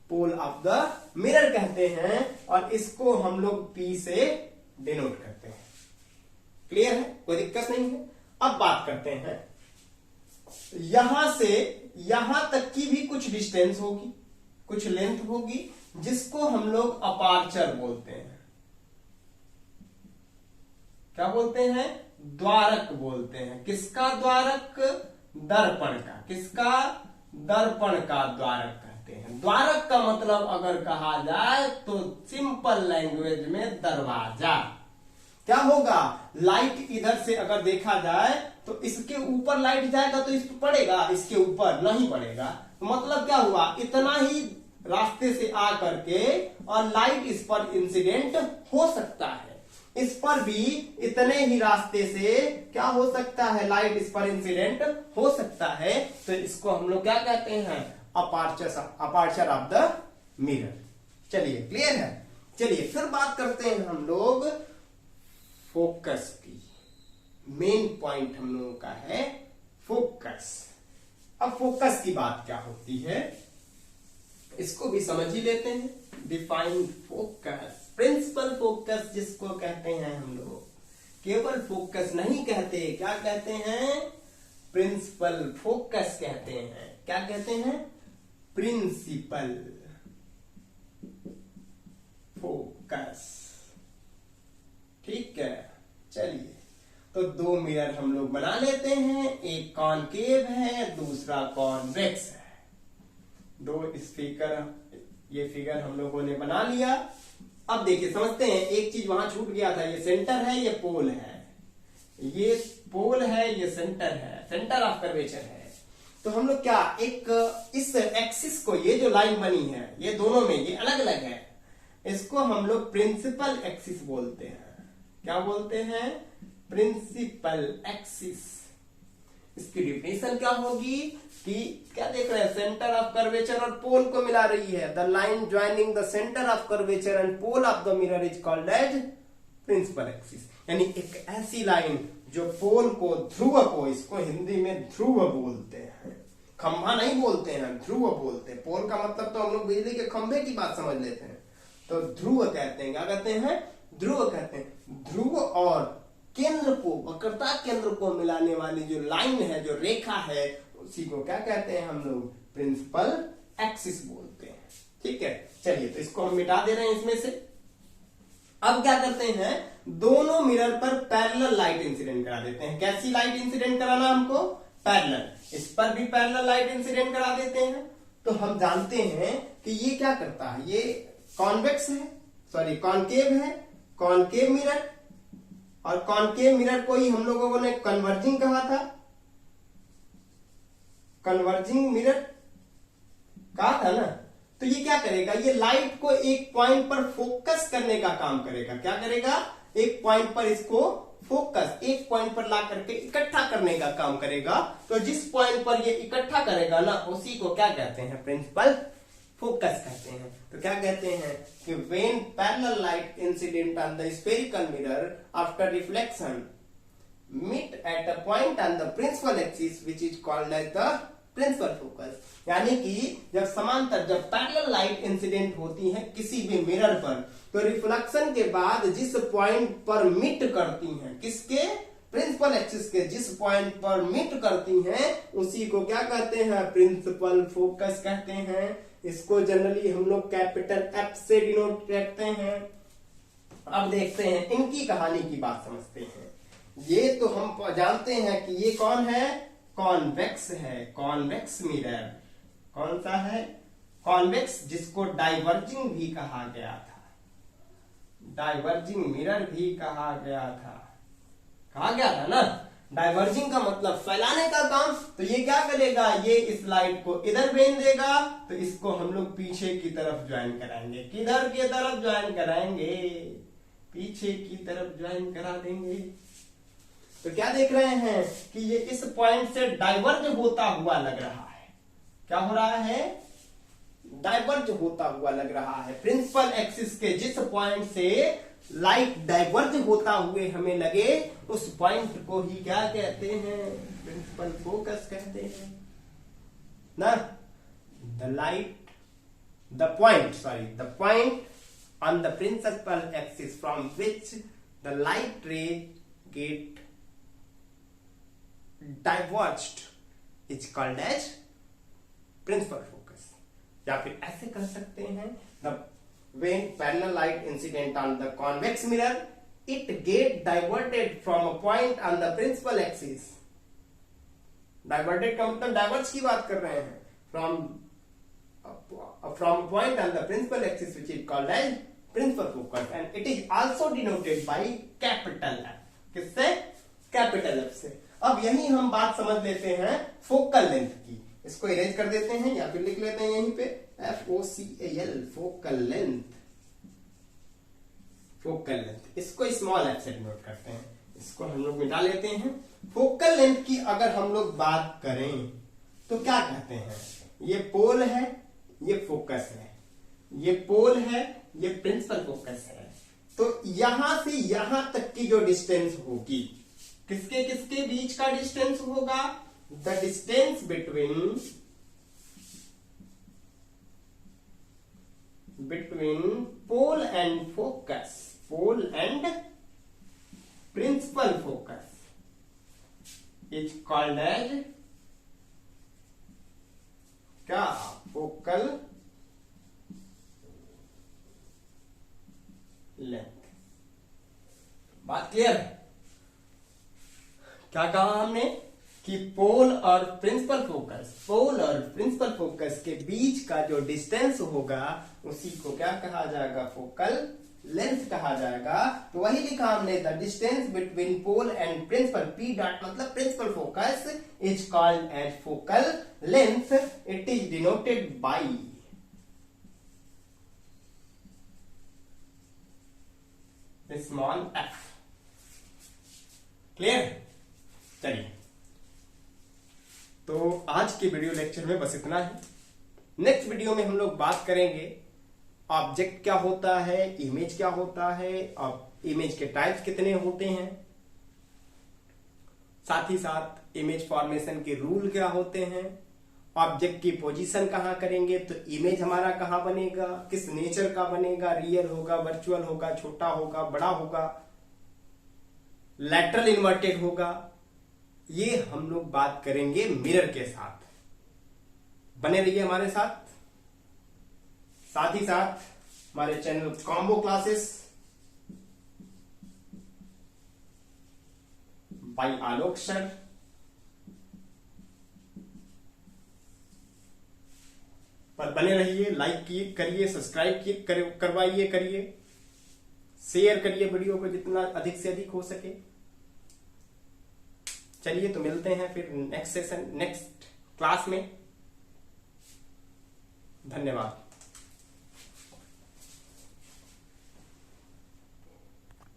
पोल ऑफ द मिरर कहते हैं, और इसको हम लोग P से डिनोट करते हैं। क्लियर है? कोई दिक्कत नहीं है। अब बात करते हैं, यहां से यहां तक की भी कुछ डिस्टेंस होगी, कुछ लेंथ होगी, जिसको हम लोग अपार्चर बोलते हैं। क्या बोलते हैं? द्वारक बोलते हैं। किसका द्वारक? दर्पण का। किसका? दर्पण का द्वारक कहते हैं। द्वारक का मतलब अगर कहा जाए तो सिंपल लैंग्वेज में दरवाजा। क्या होगा? लाइट इधर से अगर देखा जाए तो इसके ऊपर लाइट जाएगा तो इस पर पड़ेगा, इसके ऊपर नहीं पड़ेगा। तो मतलब क्या हुआ? इतना ही रास्ते से आ करके और लाइट इस पर इंसिडेंट हो सकता है। इस पर भी इतने ही रास्ते से क्या हो सकता है? लाइट इस पर इंसिडेंट हो सकता है। तो इसको हम लोग क्या कहते हैं? Aperture of the mirror. चलिए, क्लियर है? चलिए फिर बात करते हैं हम लोग फोकस की। मेन पॉइंट हम लोगों का है फोकस। अब फोकस की बात क्या होती है इसको भी समझ ही लेते हैं। डिफाइन फोकस, प्रिंसिपल फोकस जिसको कहते हैं हम लोग। केवल फोकस नहीं कहते, क्या कहते हैं? प्रिंसिपल फोकस कहते हैं। क्या कहते हैं? Principal focus. ठीक है, चलिए तो दो मिरर हम लोग बना लेते हैं। एक कॉनकेव है, दूसरा कॉन्वेक्स है। दो स्पीकर, ये फिगर हम लोगों ने बना लिया। अब देखिए, समझते हैं, एक चीज वहां छूट गया था। ये सेंटर है, ये पोल है। ये पोल है, ये सेंटर है, सेंटर ऑफ कर्वेचर है। तो हम लोग क्या, एक इस एक्सिस को, ये जो लाइन बनी है, ये दोनों में ये अलग अलग है, इसको हम लोग प्रिंसिपल एक्सिस बोलते हैं। क्या बोलते हैं? Principal axis. इसकी डिफिनेशन क्या होगी कि क्या देख रहे हैं? सेंटर ऑफ कर्वेचर और पोल को मिला रही है। The line joining the centre of curvature and pole of the mirror is called as principal axis. यानी एक ऐसी लाइन जो पोल को, ध्रुव को, इसको हिंदी में ध्रुव बोलते हैं, खंभा नहीं बोलते हैं, ध्रुव बोलते हैं। पोल का मतलब तो हम लोग बिजली के खंभे की बात समझ लेते हैं, तो ध्रुव कहते हैं। क्या कहते हैं? ध्रुव कहते हैं। ध्रुव और केंद्र को, वक्रता केंद्र को मिलाने वाली जो लाइन है, जो रेखा है, उसी को क्या कहते हैं हम लोग? प्रिंसिपल एक्सिस बोलते हैं। ठीक है, चलिए तो इसको हम मिटा दे रहे हैं इसमें से। अब क्या करते हैं? दोनों मिरर पर पैरेलल लाइट इंसिडेंट करा देते हैं। कैसी लाइट इंसिडेंट कराना हमको? पैरेलल। इस पर भी पैरेलल लाइट इंसिडेंट करा देते हैं। तो हम जानते हैं कि ये क्या करता है? ये कॉन्वेक्स है, सॉरी कॉनकेव है, कॉनकेव मिरर। और कॉनकेव मिरर को ही हम लोगों ने कन्वर्जिंग कहा था, कन्वर्जिंग मिरर कहा था ना। तो ये क्या करेगा? ये लाइट को एक पॉइंट पर फोकस करने का काम करेगा। क्या करेगा? एक पॉइंट पर इसको फोकस, एक पॉइंट पर ला करके इकट्ठा करने का काम करेगा। तो जिस पॉइंट पर ये इकट्ठा करेगा ना, उसी को क्या कहते हैं? प्रिंसिपल फोकस कहते हैं। तो क्या कहते हैं कि when parallel light incident on the spherical mirror after reflection meet at a point on the principal axis which is called as the principal focus। यानी कि जब समांतर, जब पैरेलल लाइट इंसिडेंट होती है किसी भी मिरर पर, तो रिफ्लेक्शन के बाद जिस पॉइंट पर मीट करती हैं, किसके? प्रिंसिपल एक्सिस के जिस पॉइंट पर मीट करती हैं, उसी को क्या कहते हैं? प्रिंसिपल फोकस कहते हैं। इसको जनरली हम लोग कैपिटल F से डिनोट करते हैं। अब देखते हैं, इनकी कहानी की बात समझते हैं। ये तो हम जानते हैं कि ये कौन है? कॉन्वेक्स है, कॉन्वेक्स मिरर। कौन सा है? कॉन्वेक्स, जिसको डाइवर्जिंग भी कहा गया था, डाइवर्जिंग मिरर भी कहा गया था। कहा गया था ना, डाइवर्जिंग का मतलब फैलाने का काम। तो ये क्या करेगा, ये इस लाइट को इधर भेज देगा, तो इसको हम लोग पीछे की तरफ ज्वाइन कराएंगे। किधर की तरफ ज्वाइन कराएंगे, पीछे की तरफ ज्वाइन करा देंगे। तो क्या देख रहे हैं कि ये इस पॉइंट से डाइवर्ज होता हुआ लग रहा है। क्या हो रहा है, डाइवर्ज होता हुआ लग रहा है। प्रिंसिपल एक्सिस के जिस पॉइंट से लाइट डाइवर्ज होता हुए हमें लगे, उस पॉइंट को ही क्या कहते हैं, प्रिंसिपल फोकस कहते हैं ना। The point on the principal axis from which the light ray get diverged is called as principal focus। या फिर ऐसे कह सकते हैं, the when parallel light incident on the convex mirror it get diverted from a point on the principal axis। diverted का मतलब diverge की बात कर रहे हैं, from a point on the principal axis which is called as principal focus and it is also denoted by capital F। किससे, capital F से। अब यही हम बात समझ लेते हैं फोकल लेंथ की। इसको इरेज कर देते हैं या फिर लिख लेते हैं यहीं पे FOCAL, focal length. Focal length इसको स्मॉल f से डिनोट करते हैं, इसको हम लोग मिटा लेते हैं। फोकल लेंथ की अगर हम लोग बात करें तो क्या कहते हैं, ये पोल है, ये फोकस है, ये पोल है, ये प्रिंसिपल फोकस है। तो यहां से यहां तक की जो डिस्टेंस होगी, किसके किसके बीच का डिस्टेंस होगा, the distance between pole and focus, pole and principal focus is called as क्या, फोकल लेंथ। बात क्लियर है। क्या कहा हमने कि पोल और प्रिंसिपल फोकस के बीच का जो डिस्टेंस होगा उसी को क्या कहा जाएगा, फोकल लेंथ कहा जाएगा। तो वही लिखा हमने, the distance between pole and principal, P dot मतलब principal focus, is called as focal length. It is denoted by small f। Clear, चलिए तो आज के वीडियो लेक्चर में बस इतना ही। नेक्स्ट वीडियो में हम लोग बात करेंगे ऑब्जेक्ट क्या होता है, इमेज क्या होता है, और इमेज के टाइप्स कितने होते हैं, साथ ही साथ इमेज फॉर्मेशन के रूल क्या होते हैं, ऑब्जेक्ट की पोजीशन कहां करेंगे तो इमेज हमारा कहां बनेगा, किस नेचर का बनेगा, रियल होगा, वर्चुअल होगा, छोटा होगा, बड़ा होगा, लैटरल इन्वर्टेड होगा। ये हम लोग बात करेंगे मिरर के साथ। बने रहिए हमारे साथ। साथ ही साथ हमारे चैनल कॉम्बो क्लासेस बाय आलोक सर पर बने रहिए। लाइक करिए, सब्सक्राइब करवाइए, करिए, शेयर करिए वीडियो को जितना अधिक से अधिक हो सके। चलिए तो मिलते हैं फिर नेक्स्ट क्लास में। धन्यवाद।